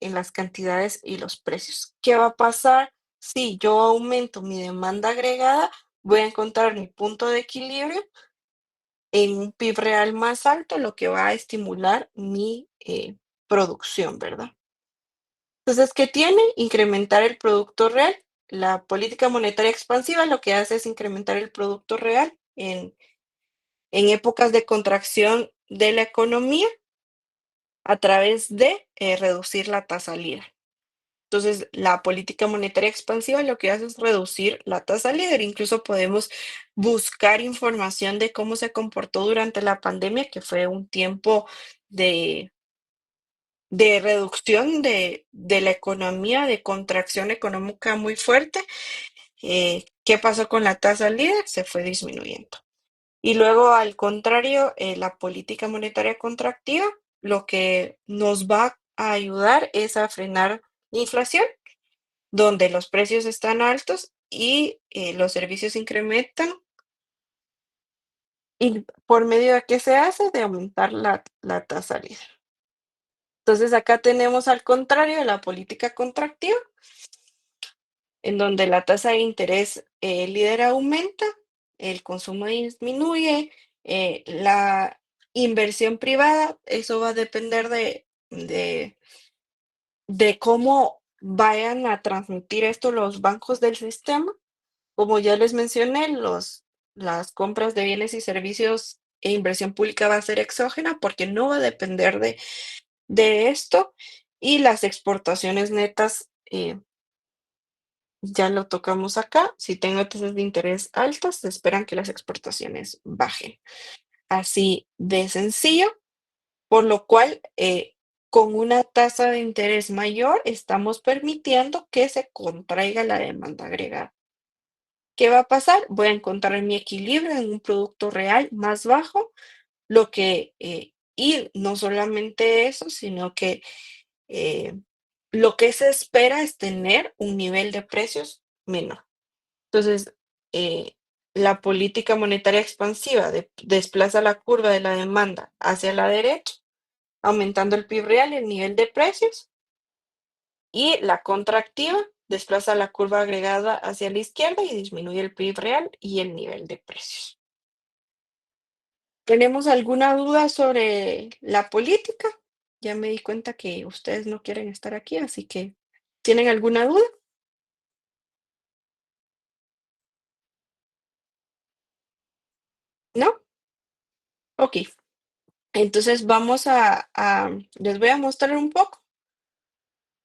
las cantidades y los precios. ¿Qué va a pasar si yo aumento mi demanda agregada? Voy a encontrar mi punto de equilibrio en un PIB real más alto, lo que va a estimular mi producción, ¿verdad? Entonces, ¿qué tiene? Incrementar el producto real. La política monetaria expansiva lo que hace es incrementar el producto real en épocas de contracción de la economía a través de reducir la tasa líder. Entonces, la política monetaria expansiva lo que hace es reducir la tasa líder. Incluso podemos buscar información de cómo se comportó durante la pandemia, que fue un tiempo de reducción de la economía, de contracción económica muy fuerte. ¿Qué pasó con la tasa líder? Se fue disminuyendo. Y luego, al contrario, la política monetaria contractiva lo que nos va a ayudar es a frenar la inflación, donde los precios están altos y los servicios incrementan. ¿Y por medio de qué se hace? De aumentar la tasa líder. Entonces, acá tenemos al contrario de la política contractiva, en donde la tasa de interés líder aumenta, el consumo disminuye, la inversión privada, eso va a depender de cómo vayan a transmitir esto los bancos del sistema. Como ya les mencioné, las compras de bienes y servicios e inversión pública va a ser exógena porque no va a depender de esto, y las exportaciones netas ya lo tocamos acá. Si tengo tasas de interés altas, se esperan que las exportaciones bajen. Así de sencillo, por lo cual, con una tasa de interés mayor, estamos permitiendo que se contraiga la demanda agregada. ¿Qué va a pasar? Voy a encontrar mi equilibrio en un producto real más bajo, lo que, y no solamente eso, sino que lo que se espera es tener un nivel de precios menor. Entonces, la política monetaria expansiva desplaza la curva de la demanda hacia la derecha, aumentando el PIB real y el nivel de precios, y la contractiva desplaza la curva agregada hacia la izquierda y disminuye el PIB real y el nivel de precios. ¿Tenemos alguna duda sobre la política? Ya me di cuenta que ustedes no quieren estar aquí, así que, ¿tienen alguna duda? ¿No? Okey. Entonces vamos les voy a mostrar un poco,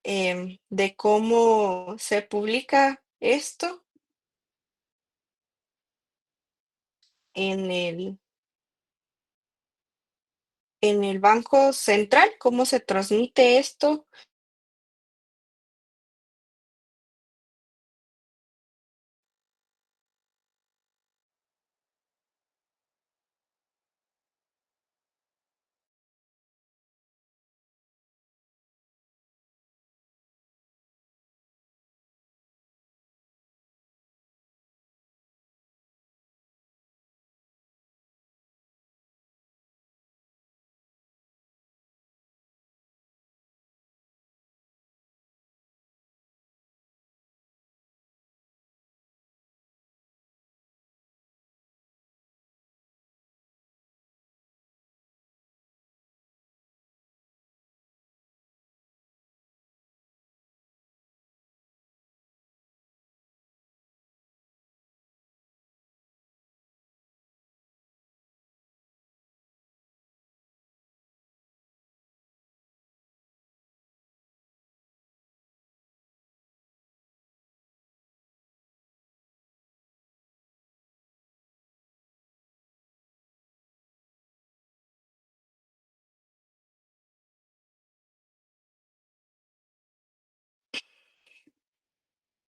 de cómo se publica esto en el Banco Central, cómo se transmite esto.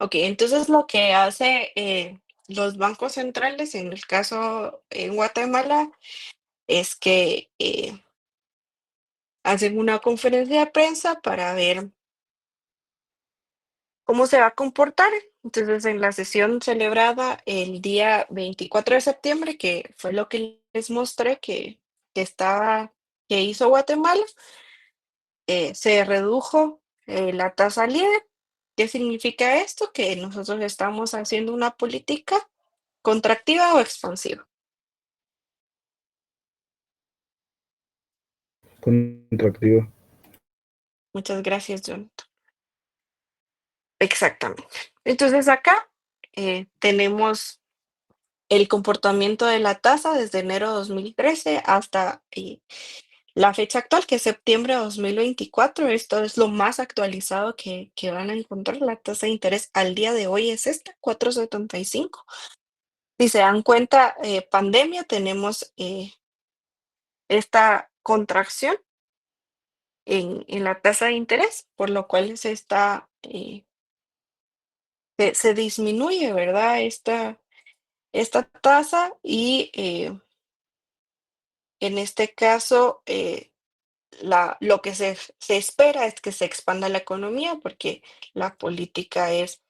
Okey, entonces lo que hace, los bancos centrales, en el caso en Guatemala, es que, hacen una conferencia de prensa para ver cómo se va a comportar. Entonces, en la sesión celebrada el día 24 de septiembre, que fue lo que les mostré que hizo Guatemala, se redujo, la tasa líder. ¿Qué significa esto? Que nosotros estamos haciendo una política contractiva o expansiva. Contractiva. Muchas gracias, Jonathan. Exactamente. Entonces acá, tenemos el comportamiento de la tasa desde enero de 2013 hasta, la fecha actual, que es septiembre de 2024. Esto es lo más actualizado que van a encontrar. La tasa de interés al día de hoy es esta, 4.75. Si se dan cuenta, pandemia, tenemos, esta contracción en la tasa de interés, por lo cual se disminuye, ¿verdad? Esta tasa y, en este caso, lo que se espera es que se expanda la economía, porque la política es,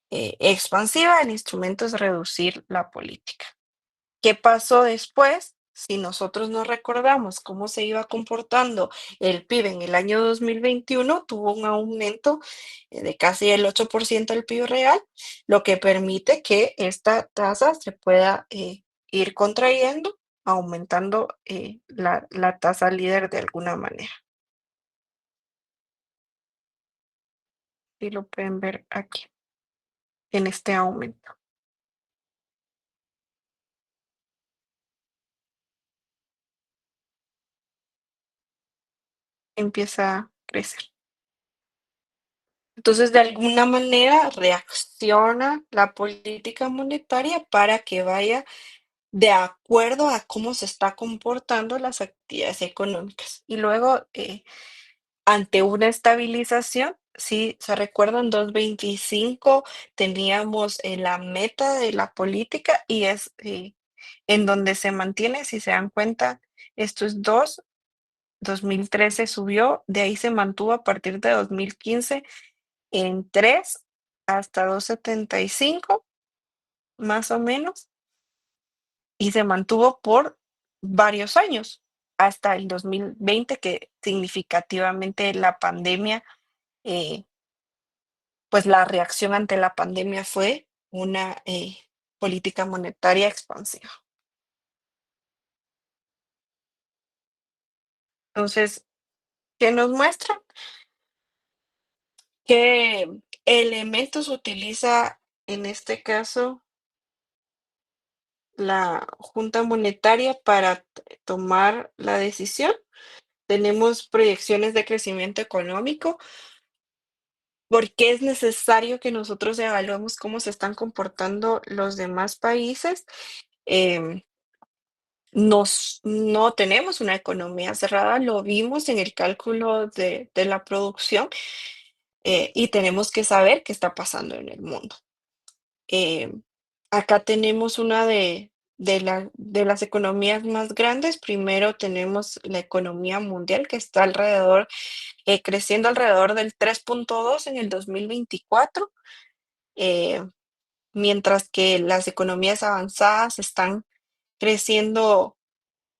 expansiva, el instrumento es reducir la política. ¿Qué pasó después? Si nosotros no recordamos cómo se iba comportando el PIB en el año 2021, tuvo un aumento, de casi el 8% del PIB real, lo que permite que esta tasa se pueda, ir contrayendo, aumentando, la tasa líder de alguna manera. Y lo pueden ver aquí, en este aumento. Empieza a crecer. Entonces, de alguna manera reacciona la política monetaria para que vaya de acuerdo a cómo se está comportando las actividades económicas. Y luego, ante una estabilización, si se recuerdan, 2.25 teníamos la meta de la política y es en donde se mantiene, si se dan cuenta, esto es 2013 subió, de ahí se mantuvo a partir de 2015 en 3 hasta 2.75 más o menos, y se mantuvo por varios años, hasta el 2020, que significativamente la pandemia, pues la reacción ante la pandemia fue una política monetaria expansiva. Entonces, ¿qué nos muestra? ¿Qué elementos utiliza en este caso la Junta Monetaria para tomar la decisión? Tenemos proyecciones de crecimiento económico, porque es necesario que nosotros evaluemos cómo se están comportando los demás países. Em, no tenemos una economía cerrada, lo vimos en el cálculo de la producción, y tenemos que saber qué está pasando en el mundo. Em, Acá tenemos una de las economías más grandes. Primero tenemos la economía mundial, que está creciendo alrededor del 3.2 en el 2024, mientras que las economías avanzadas están creciendo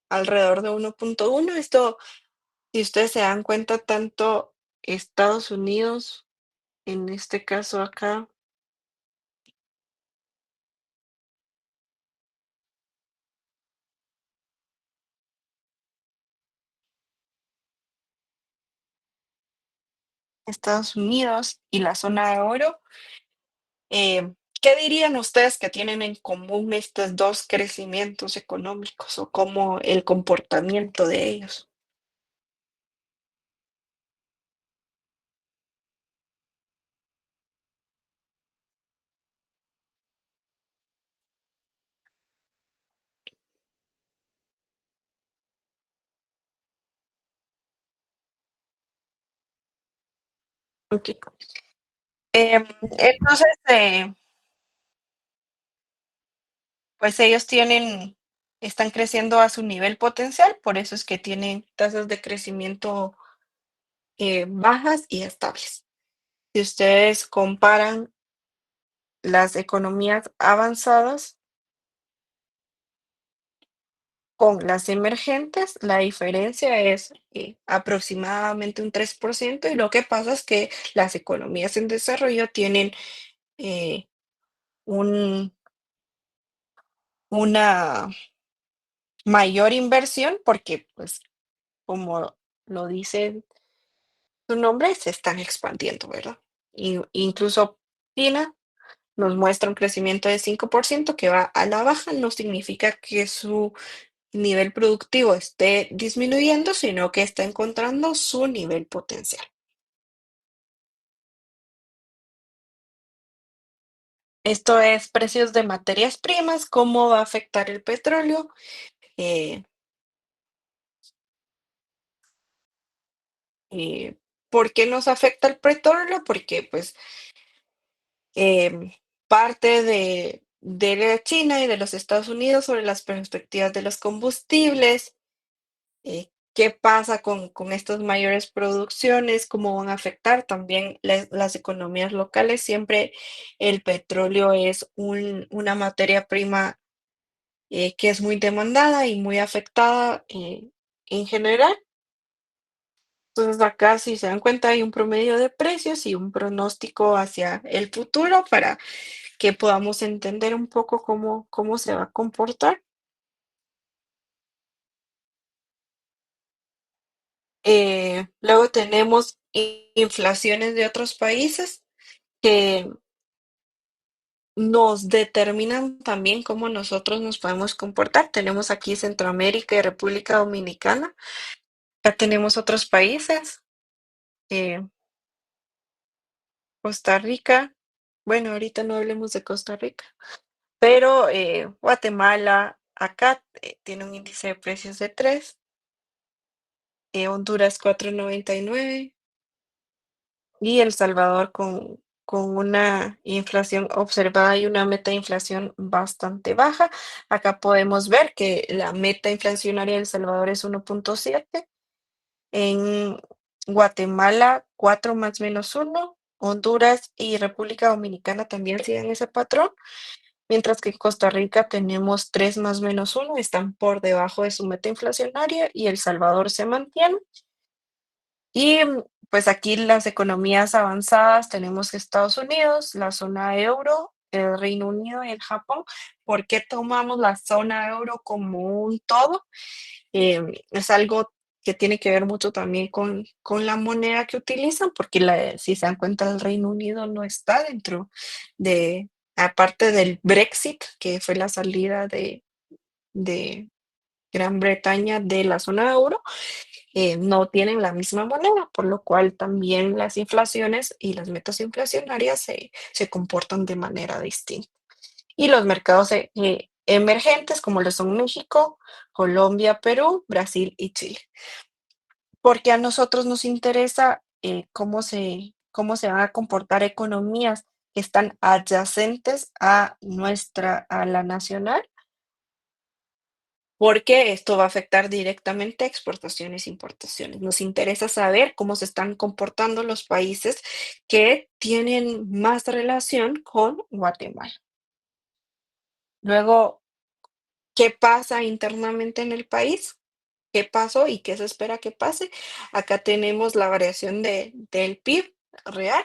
alrededor de 1.1. Esto, si ustedes se dan cuenta, tanto Estados Unidos, en este caso acá, Estados Unidos y la zona de oro, ¿qué dirían ustedes que tienen en común estos dos crecimientos económicos o cómo el comportamiento de ellos? Ok. Entonces, pues ellos están creciendo a su nivel potencial, por eso es que tienen tasas de crecimiento bajas y estables. Si ustedes comparan las economías avanzadas con las emergentes, la diferencia es aproximadamente un 3%, y lo que pasa es que las economías en desarrollo tienen eh, un- una mayor inversión porque, pues, como lo dice su nombre, se están expandiendo, ¿verdad? Incluso China nos muestra un crecimiento de 5% que va a la baja. No significa que su nivel productivo esté disminuyendo, sino que está encontrando su nivel potencial. Esto es precios de materias primas, cómo va a afectar el petróleo. eh, ¿Por qué nos afecta el petróleo? Porque, pues, em, parte de la China y de los Estados Unidos sobre las perspectivas de los combustibles. ¿Qué pasa con estas mayores producciones? ¿Cómo van a afectar también las economías locales? Siempre el petróleo es una materia prima que es muy demandada y muy afectada en general. Entonces, acá, si se dan cuenta, hay un promedio de precios y un pronóstico hacia el futuro para que podamos entender un poco cómo se va a comportar. Luego tenemos inflaciones de otros países que nos determinan también cómo nosotros nos podemos comportar. Tenemos aquí Centroamérica y República Dominicana. Ya tenemos otros países. eh, Costa Rica, bueno, ahorita no hablemos de Costa Rica, pero Guatemala acá tiene un índice de precios de 3, Honduras 4.99 y El Salvador con una inflación observada y una meta de inflación bastante baja. Acá podemos ver que la meta inflacionaria de El Salvador es 1.7, en Guatemala 4 más menos 1, Honduras y República Dominicana también siguen ese patrón, mientras que en Costa Rica tenemos 3 más menos 1, están por debajo de su meta inflacionaria y El Salvador se mantiene. Y pues aquí las economías avanzadas tenemos Estados Unidos, la zona euro, el Reino Unido y el Japón. ¿Por qué tomamos la zona euro como un todo? Es algo que tiene que ver mucho también con la moneda que utilizan, porque si se dan cuenta, el Reino Unido no está dentro de, aparte del Brexit, que fue la salida de Gran Bretaña de la zona euro, no tienen la misma moneda, por lo cual también las inflaciones y las metas inflacionarias se comportan de manera distinta. Y los mercados emergentes, como lo son México, Colombia, Perú, Brasil y Chile. Porque a nosotros nos interesa cómo se van a comportar economías que están adyacentes a la nacional, porque esto va a afectar directamente a exportaciones e importaciones. Nos interesa saber cómo se están comportando los países que tienen más relación con Guatemala. Luego, ¿qué pasa internamente en el país? ¿Qué pasó y qué se espera que pase? Acá tenemos la variación del PIB real,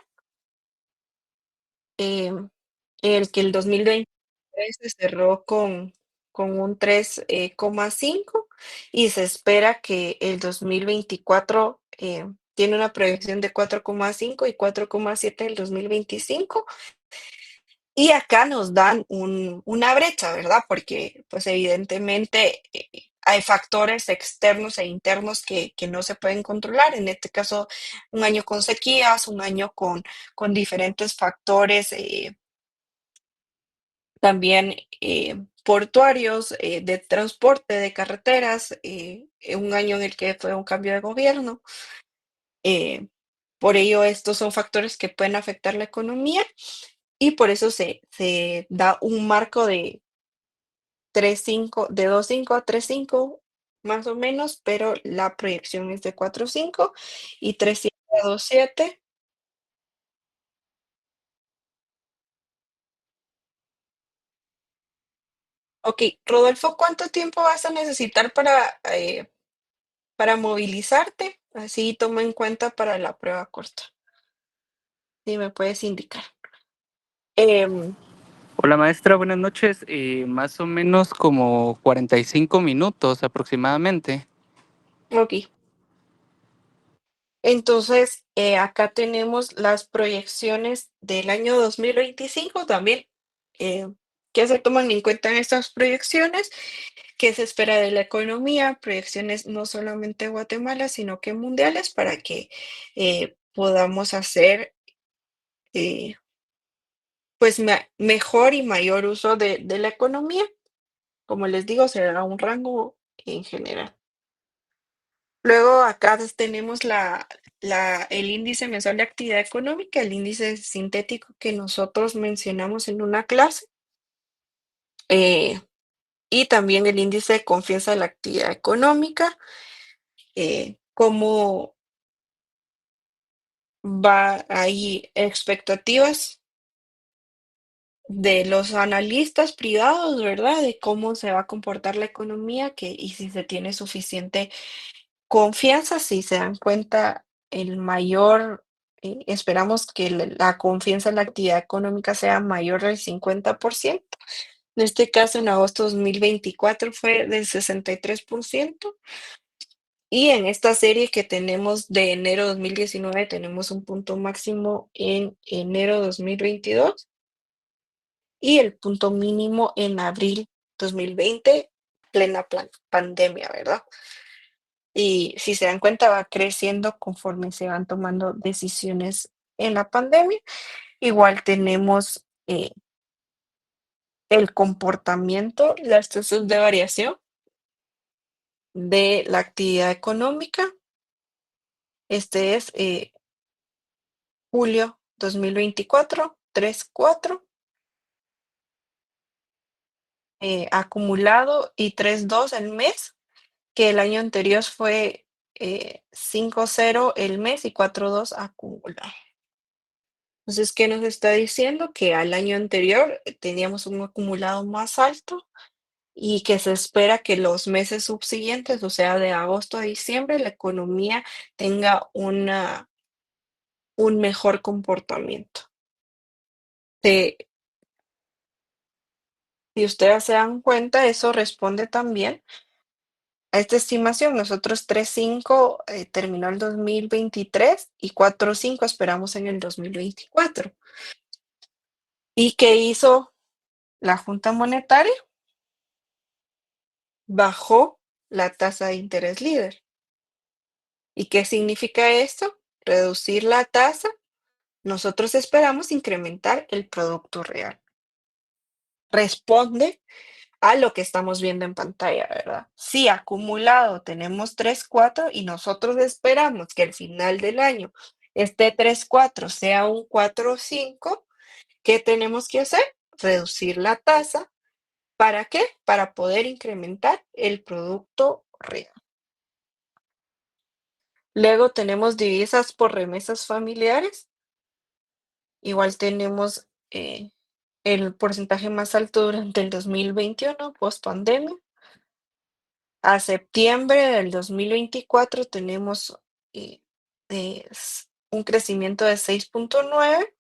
el 2023 se cerró con un 3,5 y se espera que el 2024 tiene una proyección de 4,5 y 4,7 el 2025. Y acá nos dan una brecha, ¿verdad? Porque, pues, evidentemente, hay factores externos e internos que no se pueden controlar. En este caso, un año con sequías, un año con diferentes factores, también, portuarios, de transporte, de carreteras, un año en el que fue un cambio de gobierno. Por ello, estos son factores que pueden afectar la economía. Y por eso se da un marco de 3,5, de 2,5 a 3,5 más o menos, pero la proyección es de 4,5 y 3,7 a 2,7. Okey, Rodolfo, ¿cuánto tiempo vas a necesitar para movilizarte? Así tomo en cuenta para la prueba corta. Si me puedes indicar. Em, Hola maestra, buenas noches. Más o menos como 45 minutos aproximadamente. okey. Entonces, acá tenemos las proyecciones del año 2025 también, que se toman en cuenta en estas proyecciones, qué se espera de la economía, proyecciones no solamente de Guatemala, sino que mundiales, para que podamos hacer pues mejor y mayor uso de la economía. Como les digo, será un rango en general. Luego acá tenemos el índice mensual de actividad económica, el índice sintético que nosotros mencionamos en una clase, y también el índice de confianza de la actividad económica, cómo va ahí expectativas de los analistas privados, ¿verdad? De cómo se va a comportar la economía y si se tiene suficiente confianza. Si se dan cuenta, esperamos que la confianza en la actividad económica sea mayor del 50%. En este caso, en agosto de 2024 fue del 63%. Y en esta serie que tenemos de enero 2019, tenemos un punto máximo en enero 2022 y el punto mínimo en abril 2020, plena pandemia, ¿verdad? Y si se dan cuenta, va creciendo conforme se van tomando decisiones en la pandemia. Igual tenemos el comportamiento, las tasas de variación de la actividad económica. Este es julio 2024, 3.4, acumulado, y 3.2 el mes, que el año anterior fue 5.0 el mes y 4.2 acumulado. Entonces, ¿qué nos está diciendo? Que al año anterior teníamos un acumulado más alto y que se espera que los meses subsiguientes, o sea, de agosto a diciembre, la economía tenga un mejor comportamiento. Si ustedes se dan cuenta, eso responde también a esta estimación. Nosotros 3.5 terminó el 2023 y 4.5 esperamos en el 2024. ¿Y qué hizo la Junta Monetaria? Bajó la tasa de interés líder. ¿Y qué significa esto? Reducir la tasa. Nosotros esperamos incrementar el producto real. Responde a lo que estamos viendo en pantalla, ¿verdad? Si acumulado tenemos 3.4 y nosotros esperamos que al final del año este 3.4 sea un 4.5, ¿qué tenemos que hacer? Reducir la tasa. ¿Para qué? Para poder incrementar el producto real. Luego tenemos divisas por remesas familiares. Igual tenemos el porcentaje más alto durante el 2021, post pandemia. A septiembre del 2024 tenemos un crecimiento de 6.9,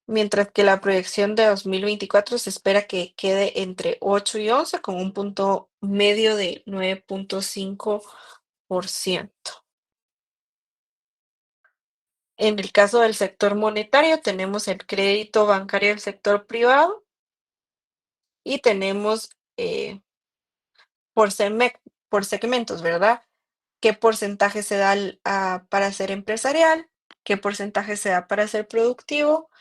mientras que la proyección de 2024 se espera que quede entre 8 y 11, con un punto medio de 9.5%. En el caso del sector monetario, tenemos el crédito bancario del sector privado y tenemos por segmentos, ¿verdad? ¿Qué porcentaje se da para ser empresarial? ¿Qué porcentaje se da para ser productivo?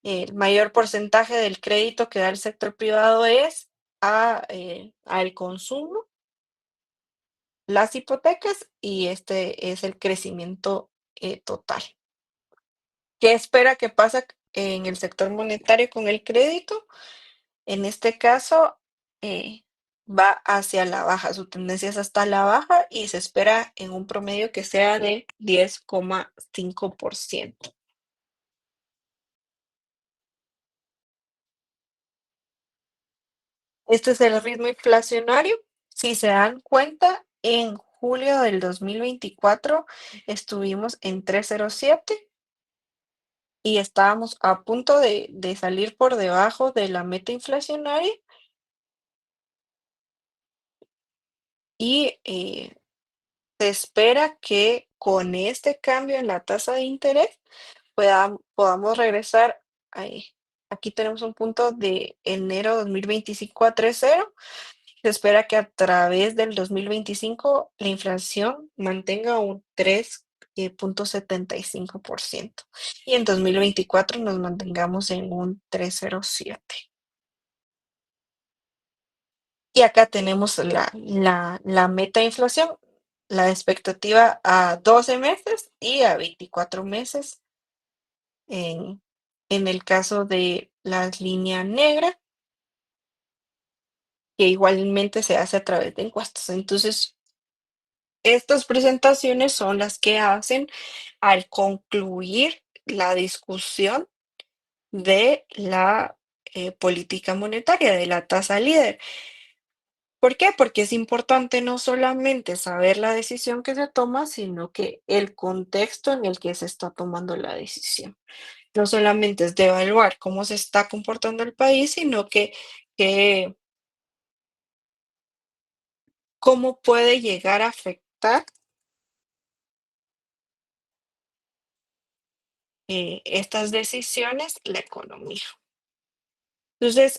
El mayor porcentaje del crédito que da el sector privado es al consumo, las hipotecas, y este es el crecimiento total. ¿Qué espera que pase en el sector monetario con el crédito? En este caso, va hacia la baja, su tendencia es hasta la baja y se espera en un promedio que sea de 10.5%. Este es el ritmo inflacionario. Si se dan cuenta, en julio del 2024 estuvimos en 3.07 y estábamos a punto de salir por debajo de la meta inflacionaria. Y se espera que con este cambio en la tasa de interés podamos regresar. Aquí tenemos un punto de enero 2025 a 3.0. Se espera que a través del 2025 la inflación mantenga un 3.75% y en 2024 nos mantengamos en un 3.07. Y acá tenemos la meta de inflación, la expectativa a 12 meses y a 24 meses en el caso de la línea negra, que igualmente se hace a través de encuestas. Entonces, estas presentaciones son las que hacen al concluir la discusión de la política monetaria, de la tasa líder. ¿Por qué? Porque es importante no solamente saber la decisión que se toma, sino que el contexto en el que se está tomando la decisión. No solamente es de evaluar cómo se está comportando el país, sino que cómo puede llegar a afectar estas decisiones la economía. Entonces,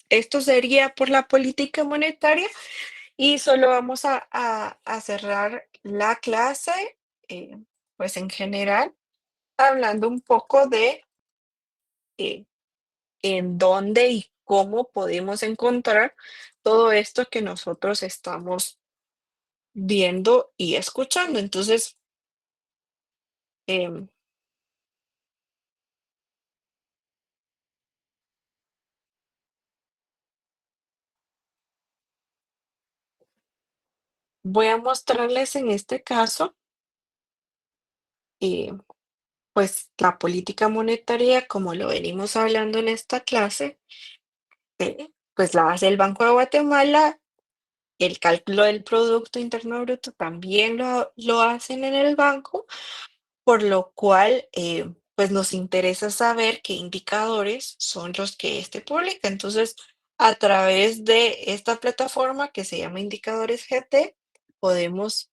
esto sería por la política monetaria y solo vamos a cerrar la clase pues en general, hablando un poco de en dónde y cómo podemos encontrar todo esto que nosotros estamos viendo y escuchando. Entonces, em, voy a mostrarles en este caso, eh, pues la política monetaria, como lo venimos hablando en esta clase, pues la hace el Banco de Guatemala. El cálculo del Producto Interno Bruto también lo hacen en el banco, por lo cual, pues nos interesa saber qué indicadores son los que este publica. Entonces, a través de esta plataforma que se llama Indicadores GT, podemos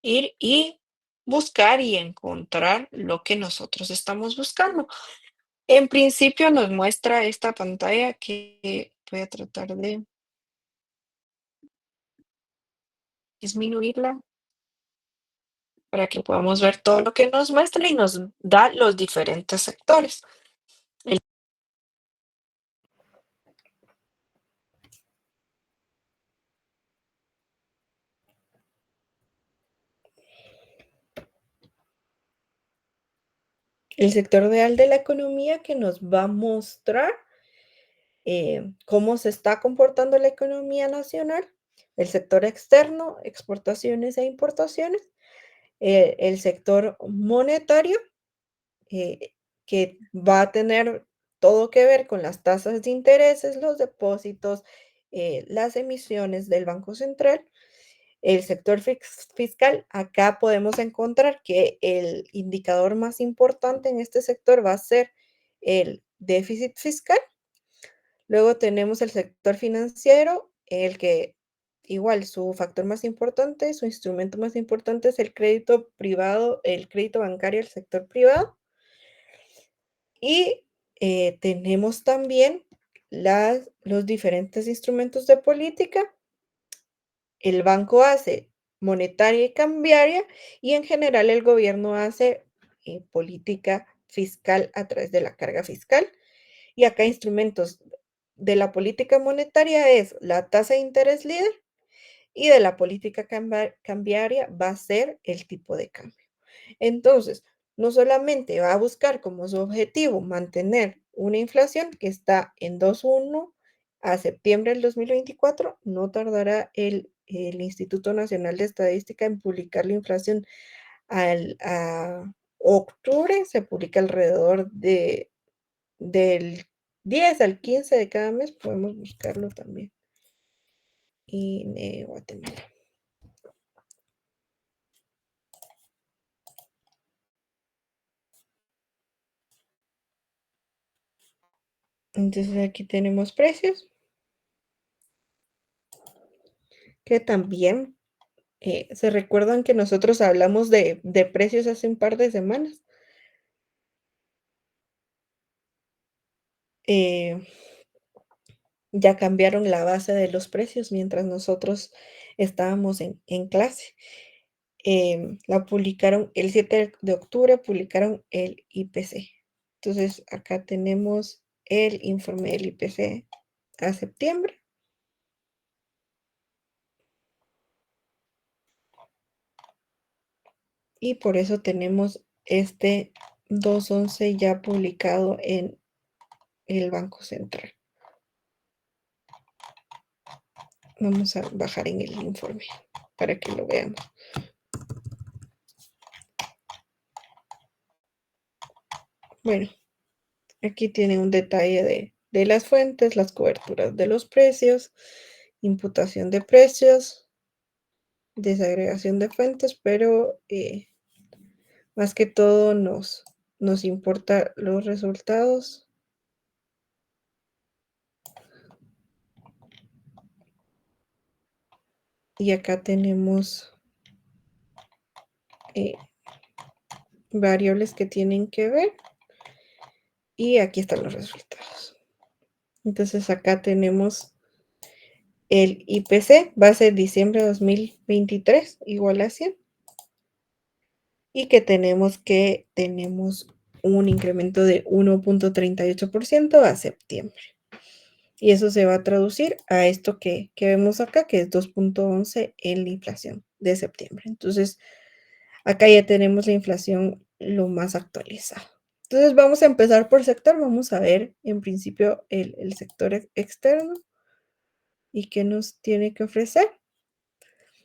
ir y buscar y encontrar lo que nosotros estamos buscando. En principio nos muestra esta pantalla que voy a tratar de disminuirla para que podamos ver todo lo que nos muestra y nos da los diferentes sectores. El sector real de la economía que nos va a mostrar cómo se está comportando la economía nacional, el sector externo, exportaciones e importaciones, el sector monetario, que va a tener todo que ver con las tasas de intereses, los depósitos, las emisiones del Banco Central. El sector fiscal, acá podemos encontrar que el indicador más importante en este sector va a ser el déficit fiscal. Luego tenemos el sector financiero, el que igual su factor más importante, su instrumento más importante es el crédito privado, el crédito bancario del sector privado. Y tenemos también los diferentes instrumentos de política. El banco hace monetaria y cambiaria y en general el gobierno hace política fiscal a través de la carga fiscal. Y acá instrumentos de la política monetaria es la tasa de interés líder y de la política cambiaria va a ser el tipo de cambio. Entonces, no solamente va a buscar como su objetivo mantener una inflación que está en 2,1 a septiembre del 2024, no tardará el Instituto Nacional de Estadística en publicar la inflación a octubre, se publica alrededor del 10 al 15 de cada mes, podemos buscarlo también. Y Guatemala. Entonces aquí tenemos precios, que también se recuerdan que nosotros hablamos de precios hace un par de semanas. Ya cambiaron la base de los precios mientras nosotros estábamos en clase. La publicaron el 7 de octubre, publicaron el IPC. Entonces acá tenemos el informe del IPC a septiembre. Y por eso tenemos este 2.11 ya publicado en el Banco Central. Vamos a bajar en el informe para que lo veamos. Bueno, aquí tiene un detalle de las fuentes, las coberturas de los precios, imputación de precios, desagregación de fuentes, pero más que todo nos importa los resultados. Y acá tenemos variables que tienen que ver. Y aquí están los resultados. Entonces acá tenemos el IPC, base de diciembre de 2023, igual a 100. y que tenemos un incremento de 1.38% a septiembre. Y eso se va a traducir a esto que vemos acá, que es 2.11 en la inflación de septiembre. Entonces, acá ya tenemos la inflación lo más actualizado. Entonces, vamos a empezar por sector. Vamos a ver, en principio, el sector externo y qué nos tiene que ofrecer.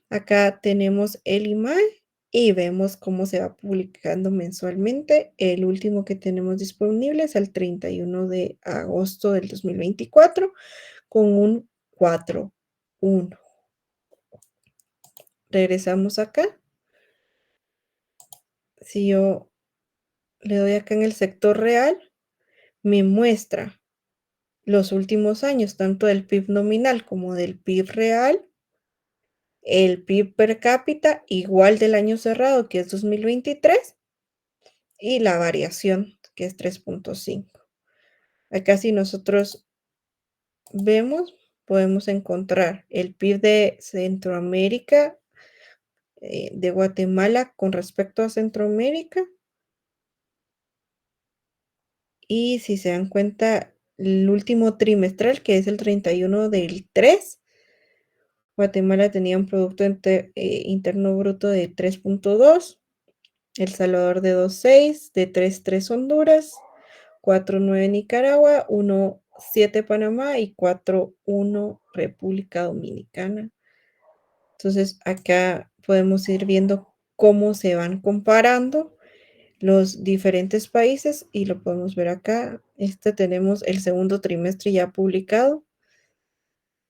Acá tenemos el IMAE y vemos cómo se va publicando mensualmente. El último que tenemos disponible es el 31 de agosto del 2024 con un 4.1. Regresamos acá. Si yo le doy acá en el sector real, me muestra los últimos años, tanto del PIB nominal como del PIB real, el PIB per cápita igual del año cerrado, que es 2023, y la variación, que es 3.5. Acá si nosotros vemos, podemos encontrar el PIB de Centroamérica, de Guatemala con respecto a Centroamérica. Y si se dan cuenta, el último trimestral, que es el 31 del 3, Guatemala tenía un Producto Interno Bruto de 3.2, El Salvador de 2.6, de 3.3 Honduras, 4.9 Nicaragua, 1.7 Panamá y 4.1 República Dominicana. Entonces, acá podemos ir viendo cómo se van comparando los diferentes países y lo podemos ver acá. Tenemos el segundo trimestre ya publicado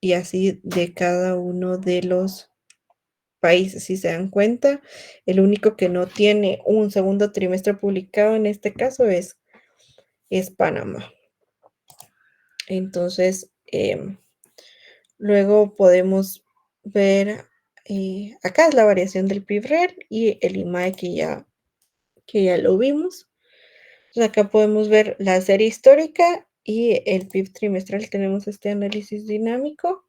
y así de cada uno de los países. Si se dan cuenta, el único que no tiene un segundo trimestre publicado en este caso es Panamá. Entonces, luego podemos ver, acá es la variación del PIB real y el IMAE que ya lo vimos. Entonces acá podemos ver la serie histórica y el PIB trimestral. Tenemos este análisis dinámico.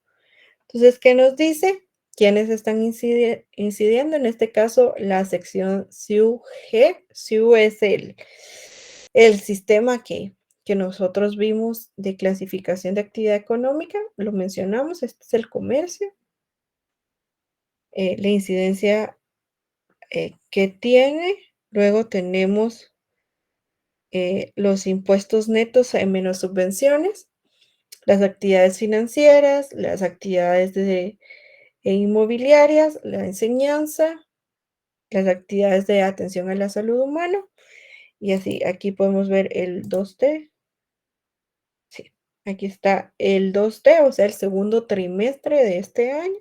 Entonces, ¿qué nos dice? ¿Quiénes están incidiendo? En este caso, la sección SIU-G. SIU es el sistema que nosotros vimos de clasificación de actividad económica. Lo mencionamos, este es el comercio. La incidencia que tiene. Luego tenemos los impuestos netos menos subvenciones, las actividades financieras, las actividades inmobiliarias, la enseñanza, las actividades de atención a la salud humana, y así, aquí podemos ver el 2T. Sí, aquí está el 2T, o sea, el segundo trimestre de este año,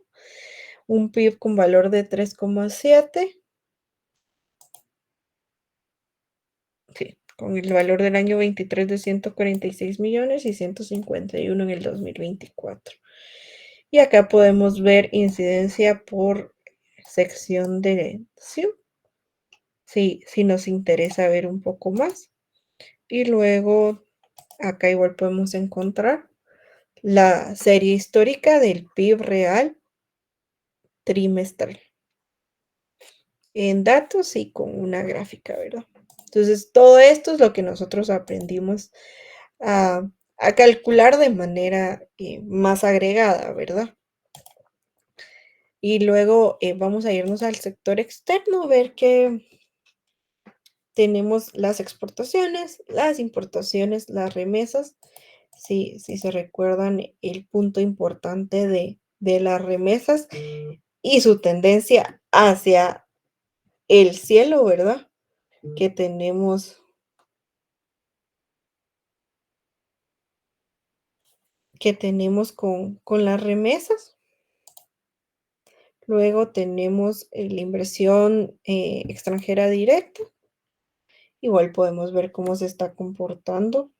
un PIB con valor de 3.7. Sí, con el valor del año 23 de 146 millones y 151 en el 2024. Y acá podemos ver incidencia por sección de SIU, si nos interesa ver un poco más. Y luego acá igual podemos encontrar la serie histórica del PIB real trimestral en datos y con una gráfica, ¿verdad? Entonces, todo esto es lo que nosotros aprendimos a calcular de manera más agregada, ¿verdad? Y luego vamos a irnos al sector externo, ver que tenemos las exportaciones, las importaciones, las remesas. Si se recuerdan el punto importante de las remesas y su tendencia hacia el cielo, ¿verdad? Que tenemos con las remesas. Luego tenemos la inversión extranjera directa. Igual podemos ver cómo se está comportando.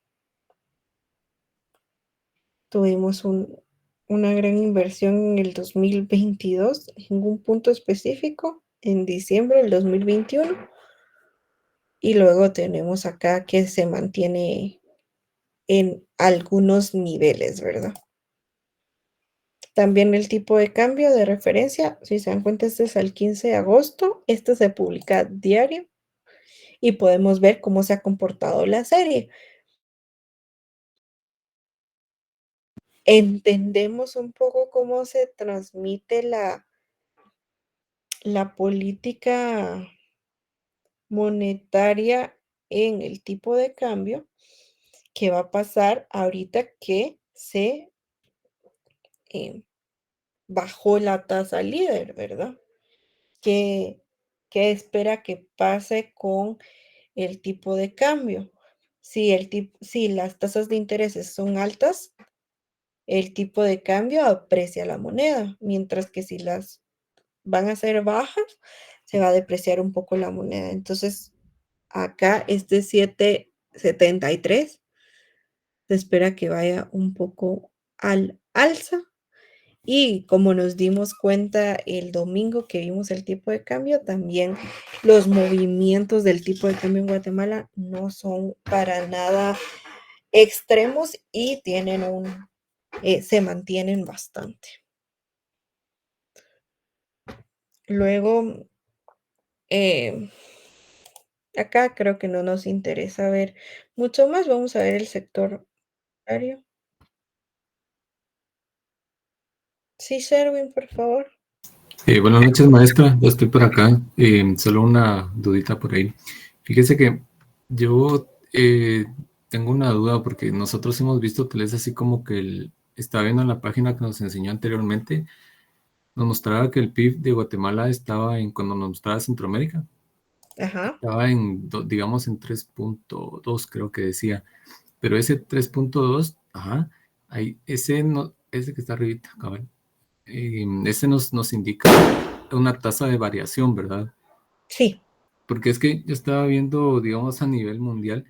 Tuvimos una gran inversión en el 2022, en un punto específico, en diciembre del 2021. Y luego tenemos acá que se mantiene en algunos niveles, ¿verdad? También el tipo de cambio de referencia, si se dan cuenta, este es al 15 de agosto. Este se publica diario y podemos ver cómo se ha comportado la serie. Entendemos un poco cómo se transmite la política monetaria en el tipo de cambio. ¿Qué va a pasar ahorita que se bajó la tasa líder, verdad? ¿Qué, qué espera que pase con el tipo de cambio? Si las tasas de intereses son altas, el tipo de cambio aprecia la moneda, mientras que si las van a ser bajas, se va a depreciar un poco la moneda. Entonces, acá este 7.73 se espera que vaya un poco al alza. Y como nos dimos cuenta el domingo que vimos el tipo de cambio, también los movimientos del tipo de cambio en Guatemala no son para nada extremos y se mantienen bastante. Luego, acá creo que no nos interesa ver mucho más. Vamos a ver el sector bancario. Sí, Sherwin, por favor. Buenas noches, maestra. Ya estoy por acá. Solo una dudita por ahí. Fíjese que yo tengo una duda porque nosotros hemos visto que es así como que estaba viendo en la página que nos enseñó anteriormente, nos mostraba que el PIB de Guatemala estaba cuando nos mostraba Centroamérica, Ajá. estaba digamos, en 3.2, creo que decía. Pero ese 3.2, ajá, ahí, ese que está arribita, cabal. Ese nos indica una tasa de variación, ¿verdad? Sí. Porque es que yo estaba viendo, digamos, a nivel mundial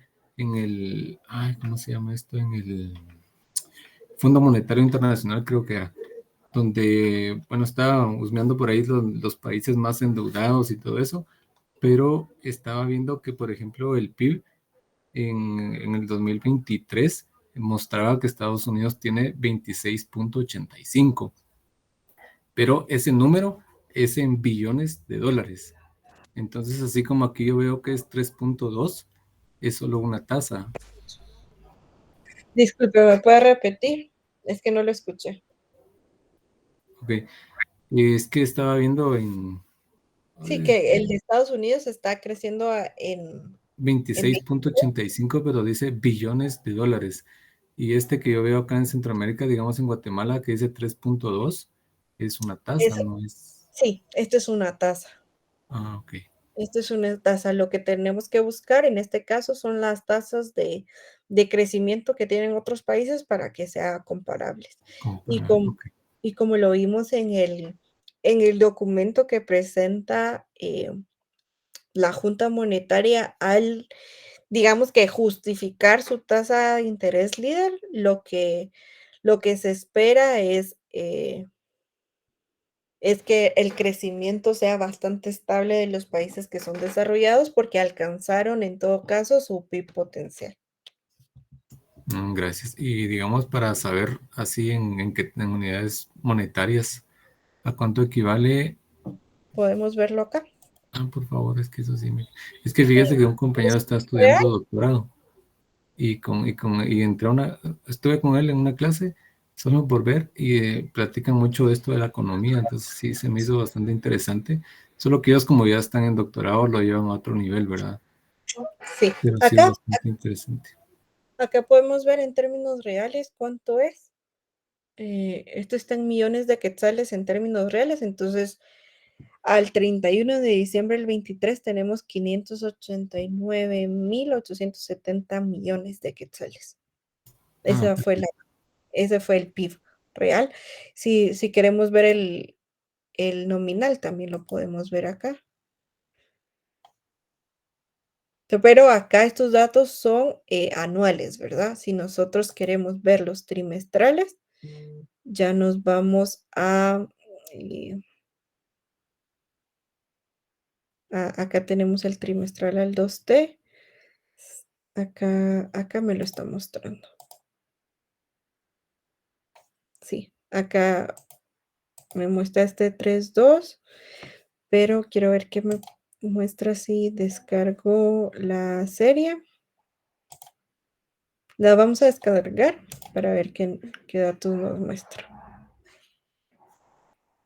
¿cómo se llama esto? En el Fondo Monetario Internacional, creo que era, donde, bueno, estaba husmeando por ahí los países más endeudados y todo eso, pero estaba viendo que, por ejemplo, el PIB en el 2023 mostraba que Estados Unidos tiene 26.85, pero ese número es en billones de dólares. Entonces, así como aquí yo veo que es 3.2, es solo una tasa. Disculpe, ¿me puede repetir? Es que no lo escuché. Ok, es que estaba viendo Sí, que el de Estados Unidos está creciendo en 26.85, pero dice billones de dólares. Y este que yo veo acá en Centroamérica, digamos en Guatemala, que dice 3.2, es una tasa, ¿no es? Sí, esto es una tasa. Ah, ok. Esto es una tasa. Lo que tenemos que buscar en este caso son las tasas de crecimiento que tienen otros países para que sean comparables. Y como lo vimos en el documento que presenta la Junta Monetaria digamos que justificar su tasa de interés líder, lo que se espera es que el crecimiento sea bastante estable de los países que son desarrollados porque alcanzaron en todo caso su PIB potencial. Gracias. Y digamos para saber así en unidades monetarias, ¿a cuánto equivale? ¿Podemos verlo acá? Por favor, es que eso sí Es que fíjese que un compañero está ¿Real? estudiando doctorado y estuve con él en una clase solo por ver y platican mucho de esto de la economía, entonces sí se me hizo bastante interesante. Solo que ellos como ya están en doctorado lo llevan a otro nivel, ¿verdad? Sí. Pero sí es bastante interesante. Acá podemos ver en términos reales cuánto es. Esto está en millones de quetzales en términos reales, entonces al 31 de diciembre del 23 tenemos 589.870 millones de quetzales. Ese fue el PIB real. Si queremos ver el nominal, también lo podemos ver acá. Pero acá estos datos son anuales, ¿verdad? Si nosotros queremos ver los trimestrales, ya nos vamos acá tenemos el trimestral al 2T. Acá me lo está mostrando. Sí, acá me muestra este 3.2, pero quiero ver muestra si descargo la serie. La vamos a descargar para ver qué datos nos muestra.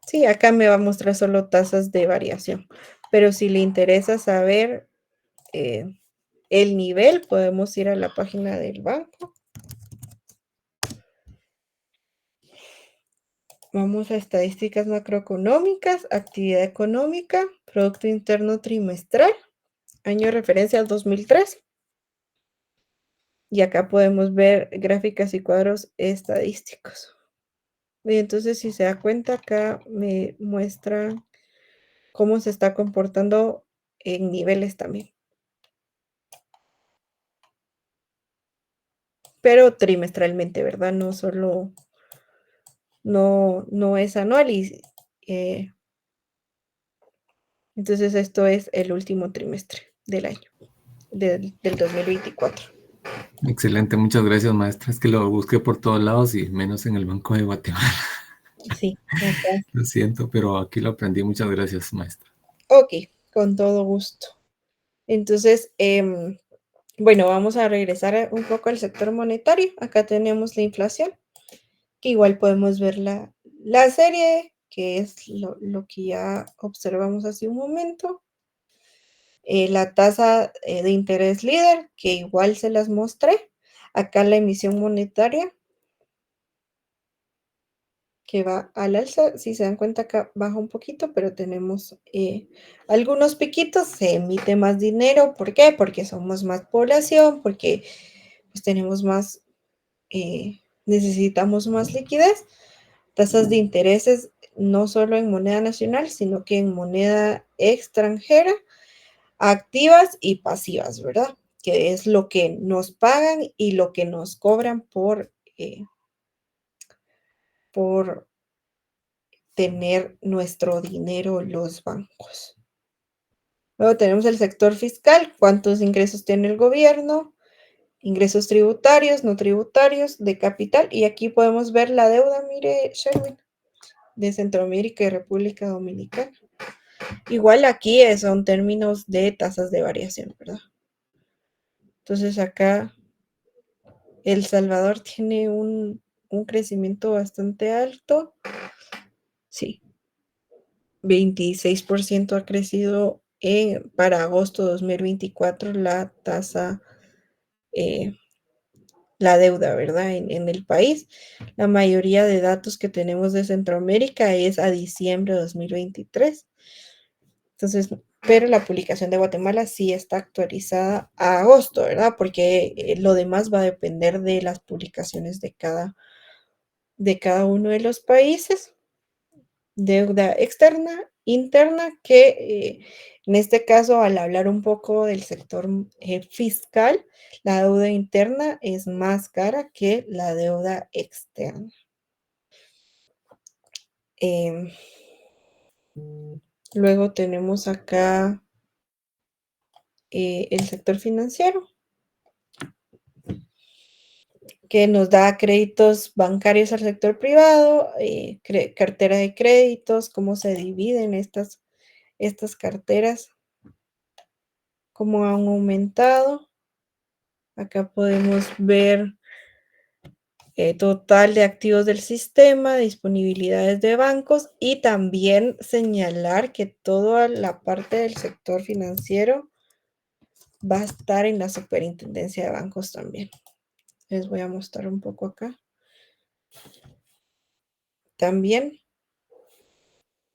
Sí, acá me va a mostrar solo tasas de variación, pero si le interesa saber el nivel, podemos ir a la página del banco. Vamos a estadísticas macroeconómicas, actividad económica, Producto Interno Trimestral, año de referencia al 2003. Y acá podemos ver gráficas y cuadros estadísticos. Y entonces, si se da cuenta, acá me muestra cómo se está comportando en niveles también. Pero trimestralmente, ¿verdad? No solo, no es anual. Entonces, esto es el último trimestre del año, del 2024. Excelente, muchas gracias, maestra. Es que lo busqué por todos lados y menos en el Banco de Guatemala. Sí, acá. Lo siento, pero aquí lo aprendí. Muchas gracias, maestra. Ok, con todo gusto. Entonces, bueno, vamos a regresar un poco al sector monetario. Acá tenemos la inflación, que igual podemos ver la serie, que es lo que ya observamos hace un momento. La tasa de interés líder, que igual se las mostré. Acá la emisión monetaria, que va al alza. Si se dan cuenta, acá baja un poquito, pero tenemos algunos piquitos. Se emite más dinero. ¿Por qué? Porque somos más población, porque pues tenemos más, necesitamos más liquidez. Tasas de intereses no solo en moneda nacional, sino que en moneda extranjera, activas y pasivas, ¿verdad? Que es lo que nos pagan y lo que nos cobran por tener nuestro dinero los bancos. Luego tenemos el sector fiscal, cuántos ingresos tiene el gobierno, ingresos tributarios, no tributarios, de capital, y aquí podemos ver la deuda, mire, Sherwin, de Centroamérica y República Dominicana. Igual aquí son términos de tasas de variación, ¿verdad? Entonces acá El Salvador tiene un crecimiento bastante alto. Sí, 26% ha crecido para agosto 2024 la tasa, la deuda, ¿verdad? En el país. La mayoría de datos que tenemos de Centroamérica es a diciembre de 2023. Entonces, pero la publicación de Guatemala sí está actualizada a agosto, ¿verdad? Porque lo demás va a depender de las publicaciones de cada uno de los países. Deuda externa, interna, que en este caso, al hablar un poco del sector fiscal, la deuda interna es más cara que la deuda externa. Luego tenemos acá el sector financiero, que nos da créditos bancarios al sector privado, cartera de créditos, cómo se dividen estas carteras, cómo han aumentado. Acá podemos ver total de activos del sistema, disponibilidades de bancos y también señalar que toda la parte del sector financiero va a estar en la superintendencia de bancos también. Les voy a mostrar un poco acá. También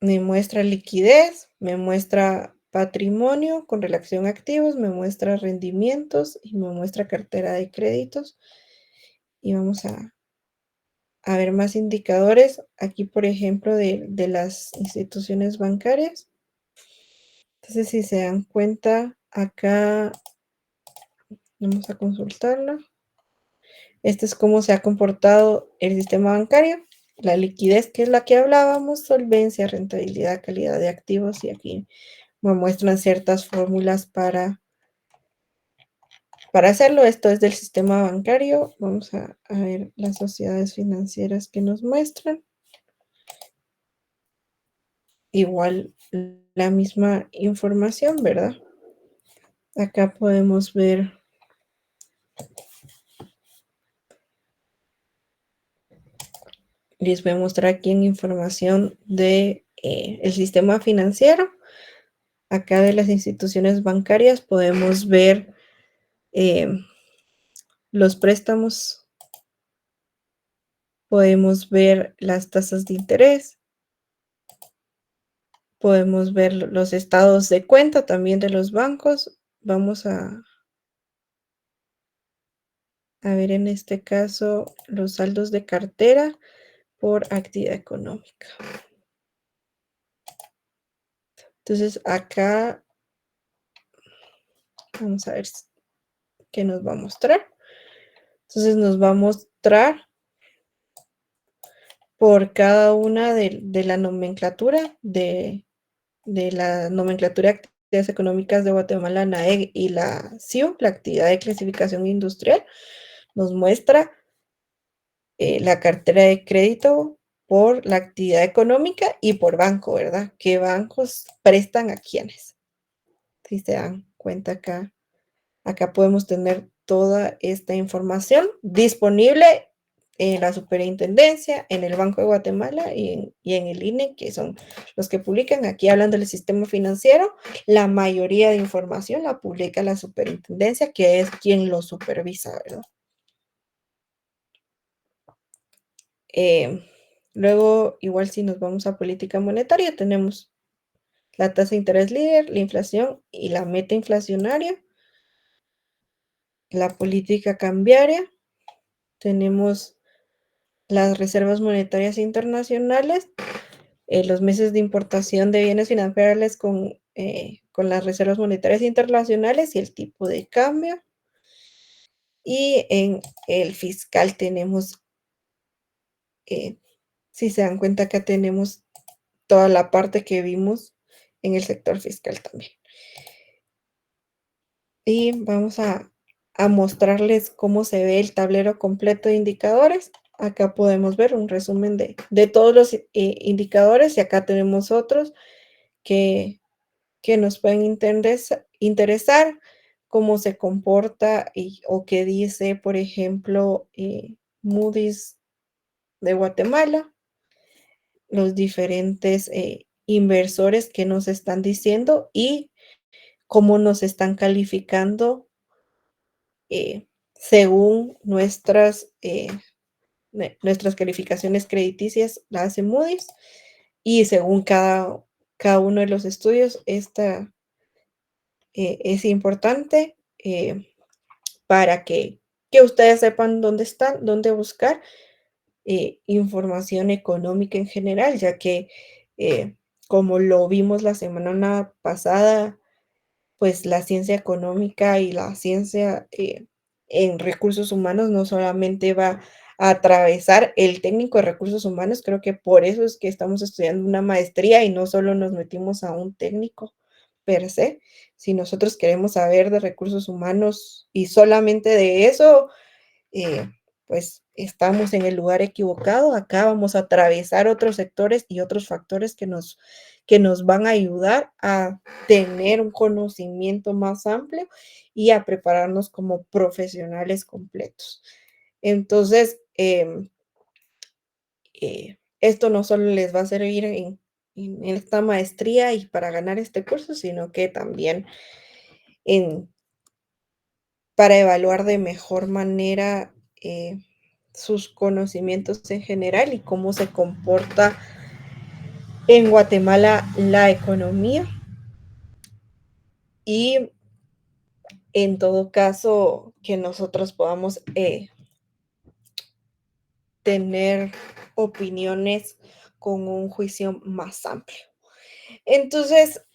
me muestra liquidez, me muestra patrimonio con relación a activos, me muestra rendimientos y me muestra cartera de créditos. Y vamos a ver más indicadores. Aquí, por ejemplo, de las instituciones bancarias. Entonces, si se dan cuenta, acá vamos a consultarlo. Este es cómo se ha comportado el sistema bancario. La liquidez, que es la que hablábamos, solvencia, rentabilidad, calidad de activos, y aquí me muestran ciertas fórmulas para hacerlo. Esto es del sistema bancario. Vamos a ver las sociedades financieras que nos muestran. igual la misma información, ¿verdad? Acá podemos ver les voy a mostrar aquí en información de el sistema financiero. Acá de las instituciones bancarias podemos ver los préstamos, podemos ver las tasas de interés, podemos ver los estados de cuenta también de los bancos. Vamos a ver en este caso los saldos de cartera por actividad económica. Entonces acá vamos a ver qué nos va a mostrar. Entonces nos va a mostrar por cada una de la nomenclatura de la nomenclatura de actividades económicas de Guatemala, NAEG y la CIU, la actividad de clasificación industrial, nos muestra la cartera de crédito por la actividad económica y por banco, ¿verdad? ¿Qué bancos prestan a quiénes? Si se dan cuenta acá podemos tener toda esta información disponible en la Superintendencia, en el Banco de Guatemala y en el INE, que son los que publican. Aquí hablan del sistema financiero, la mayoría de información la publica la Superintendencia, que es quien lo supervisa, ¿verdad? Luego, igual si nos vamos a política monetaria, tenemos la tasa de interés líder, la inflación y la meta inflacionaria, la política cambiaria, tenemos las reservas monetarias internacionales, los meses de importación de bienes financieros con las reservas monetarias internacionales y el tipo de cambio. Y en el fiscal tenemos, si se dan cuenta, acá tenemos toda la parte que vimos en el sector fiscal también. Y vamos a mostrarles cómo se ve el tablero completo de indicadores. Acá podemos ver un resumen de todos los indicadores y acá tenemos otros que nos pueden interesar, cómo se comporta o qué dice, por ejemplo, Moody's de Guatemala, los diferentes inversores que nos están diciendo y cómo nos están calificando según nuestras calificaciones crediticias, la hace Moody's, y según cada uno de los estudios, esta es importante para que ustedes sepan dónde están, dónde buscar información económica en general, ya que como lo vimos la semana pasada, pues la ciencia económica y la ciencia en recursos humanos no solamente va a atravesar el técnico de recursos humanos, creo que por eso es que estamos estudiando una maestría y no solo nos metimos a un técnico per se. Si nosotros queremos saber de recursos humanos y solamente de eso, pues estamos en el lugar equivocado. Acá vamos a atravesar otros sectores y otros factores que nos van a ayudar a tener un conocimiento más amplio y a prepararnos como profesionales completos. Entonces, esto no solo les va a servir en esta maestría y para ganar este curso, sino que también para evaluar de mejor manera sus conocimientos en general y cómo se comporta en Guatemala la economía. Y en todo caso, que nosotros podamos tener opiniones con un juicio más amplio. Entonces,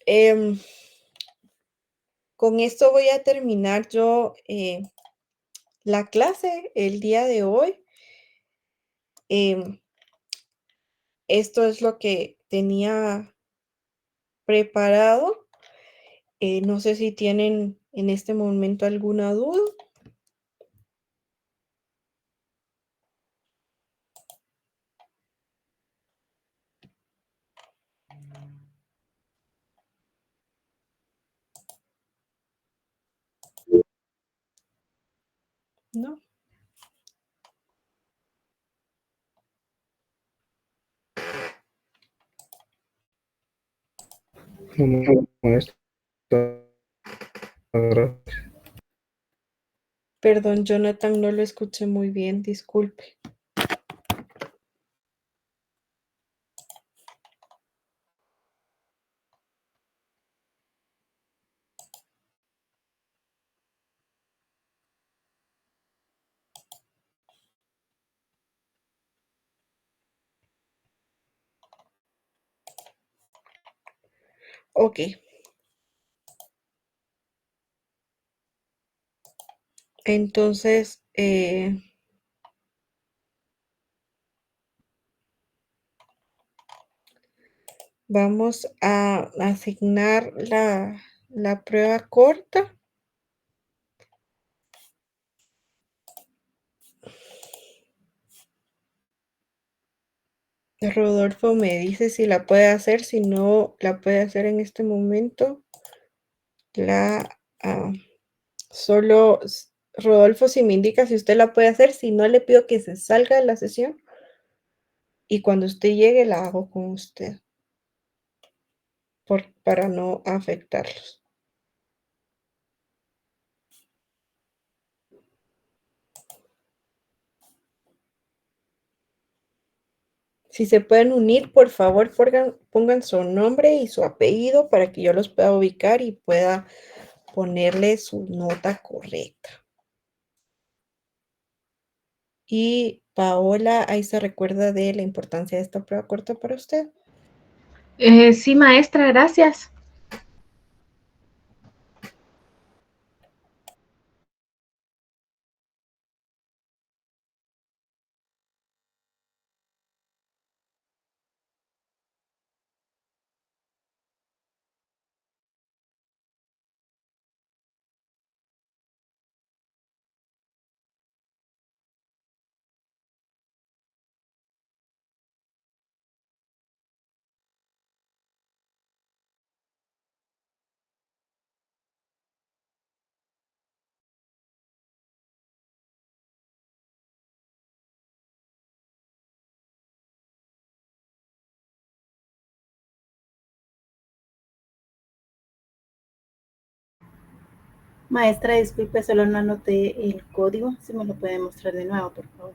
con esto voy a terminar yo la clase el día de hoy. Esto es lo que tenía preparado. No sé si tienen en este momento alguna duda. No. No, maestra. Perdón, Jonathan, no lo escuché muy bien, disculpe. Ok. Entonces, vamos a asignar la prueba corta. Rodolfo me dice si la puede hacer, si no la puede hacer en este momento. Solo Rodolfo, si me indica si usted la puede hacer, si no le pido que se salga de la sesión y cuando usted llegue la hago con usted para no afectarlos. Si se pueden unir, por favor, pongan su nombre y su apellido para que yo los pueda ubicar y pueda ponerle su nota correcta. Y Paola, ahí se recuerda de la importancia de esta prueba corta para usted. Sí, maestra, gracias. Maestra, disculpe, solo no anoté el código. Si me lo puede mostrar de nuevo, por favor.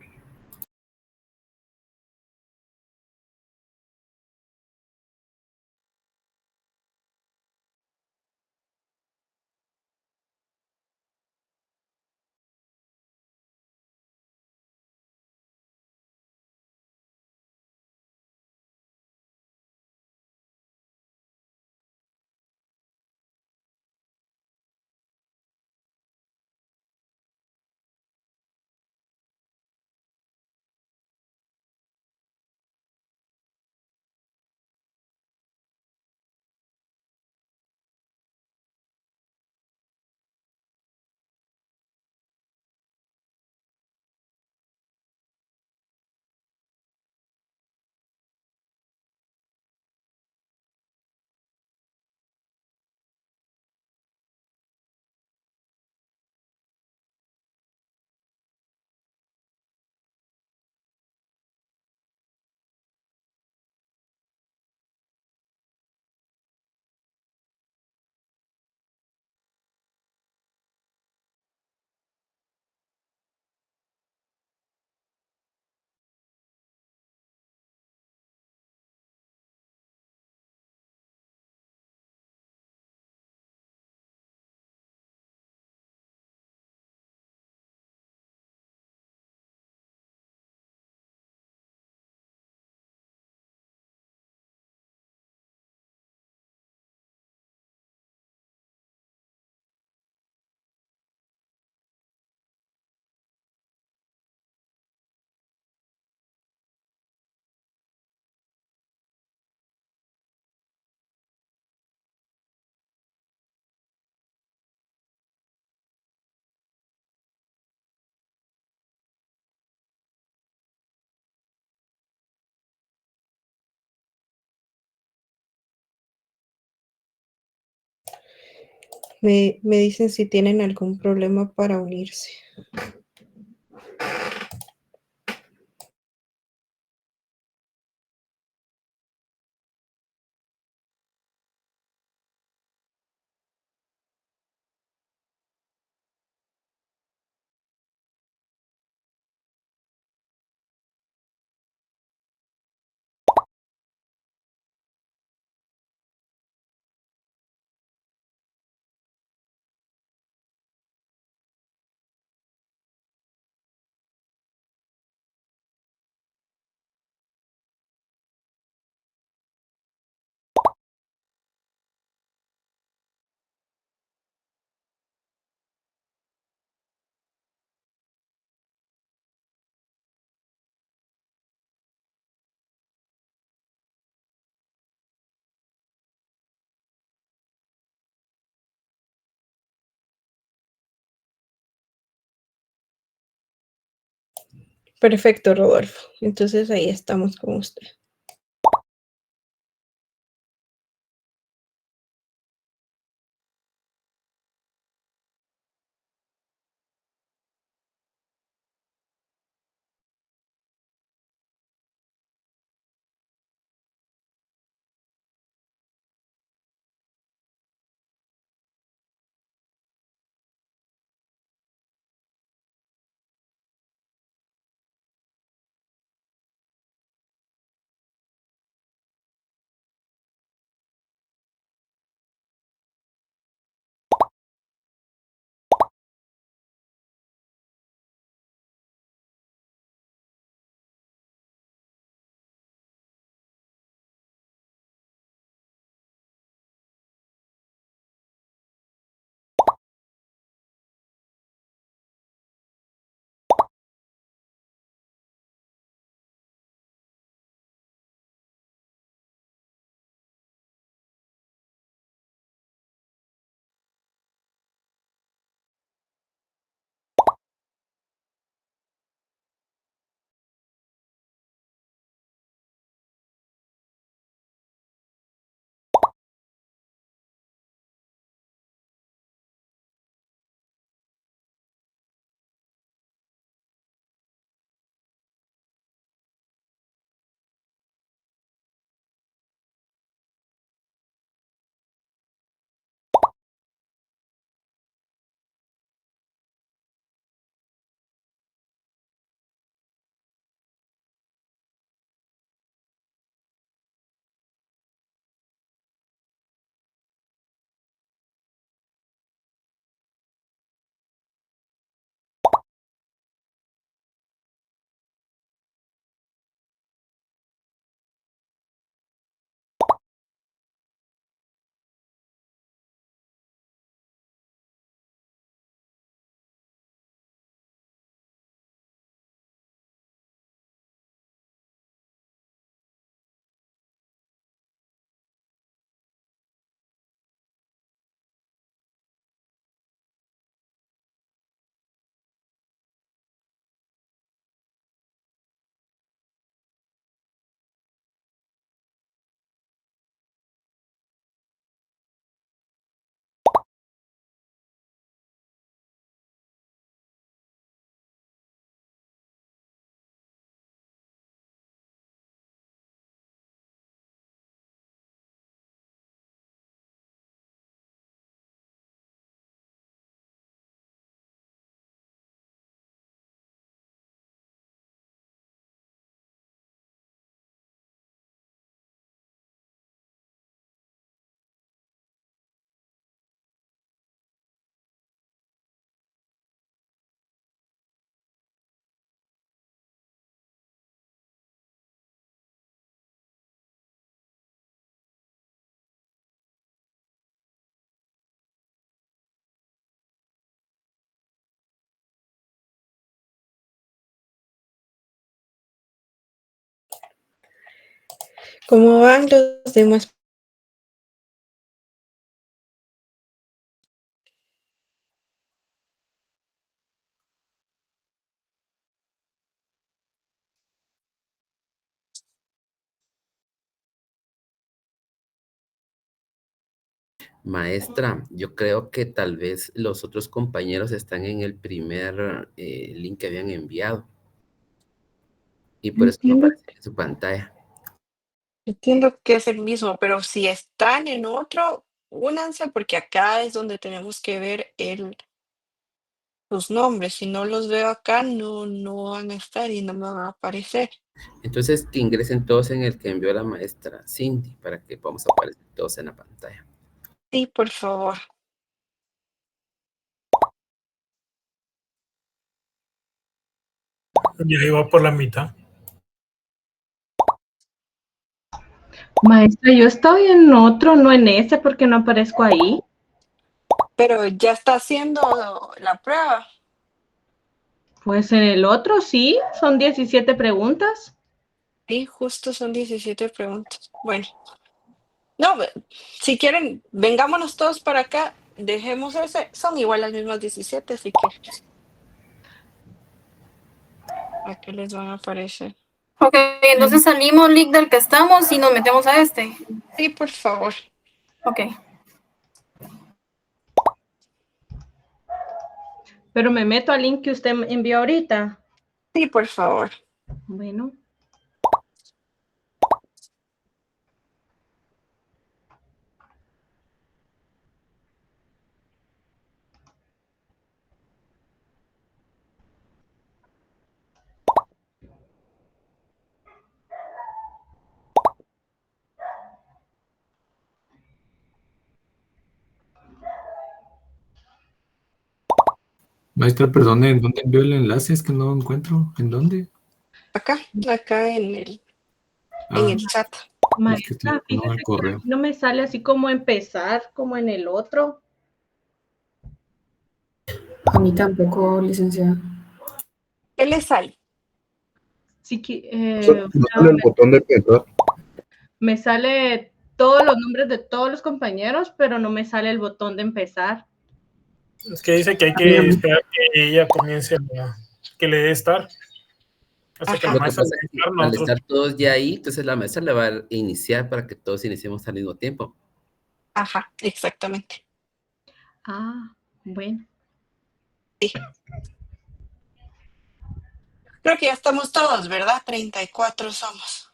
Me dicen si tienen algún problema para unirse. Perfecto, Rodolfo. Entonces ahí estamos con usted. ¿Cómo van los demás? Maestra, yo creo que tal vez los otros compañeros están en el primer link que habían enviado y por eso no Entiendo. aparece en su pantalla. Entiendo que es el mismo, pero si están en otro, únanse porque acá es donde tenemos que ver los nombres. Si no los veo acá, no van a estar y no me van a aparecer. Entonces, que ingresen todos en el que envió la maestra Cindy para que podamos aparecer todos en la pantalla. Sí, por favor. Ya iba por la mitad. Maestra, yo estoy en otro, no en ese, porque no aparezco ahí. Pero ya está haciendo la prueba. Pues en el otro sí, son 17 preguntas. Sí, justo son 17 preguntas. Bueno. No, si quieren, vengámonos todos para acá, dejemos ese, son igual las mismas 17, así que ¿a qué les van a aparecer? Ok, entonces salimos, Lick, del que estamos y nos metemos a este. Sí, por favor. Ok. Pero me meto al link que usted envió ahorita. Sí, por favor. Bueno. Maestra, perdón, ¿en dónde envió el enlace? Es que no lo encuentro. ¿En dónde? Acá en el chat. Es que estoy Maestra, no, fíjese el correo. que no me sale así como empezar, como en el otro. A mí tampoco, licenciada. ¿Qué le sale? Sí que, No sale el botón de empezar. me sale todos los nombres de todos los compañeros, pero no me sale el botón de empezar. Es que dice que hay que esperar que ella comience que le dé estar. Hasta que la Lo que maestra pasa es que al estar todos ya ahí, entonces la maestra le va a iniciar para que todos iniciemos al mismo tiempo. Ajá, exactamente. Ah, bueno. Sí. Creo que ya estamos todos, ¿verdad? 34 somos.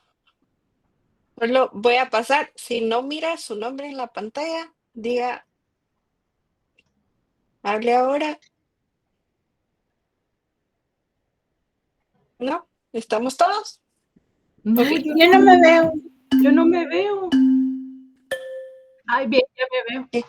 Solo voy a pasar, si no mira su nombre en la pantalla, diga, hable ahora. ¿No? ¿Estamos todos? No, Ok. yo no me veo. Yo no me veo. Ay, bien, ya me veo.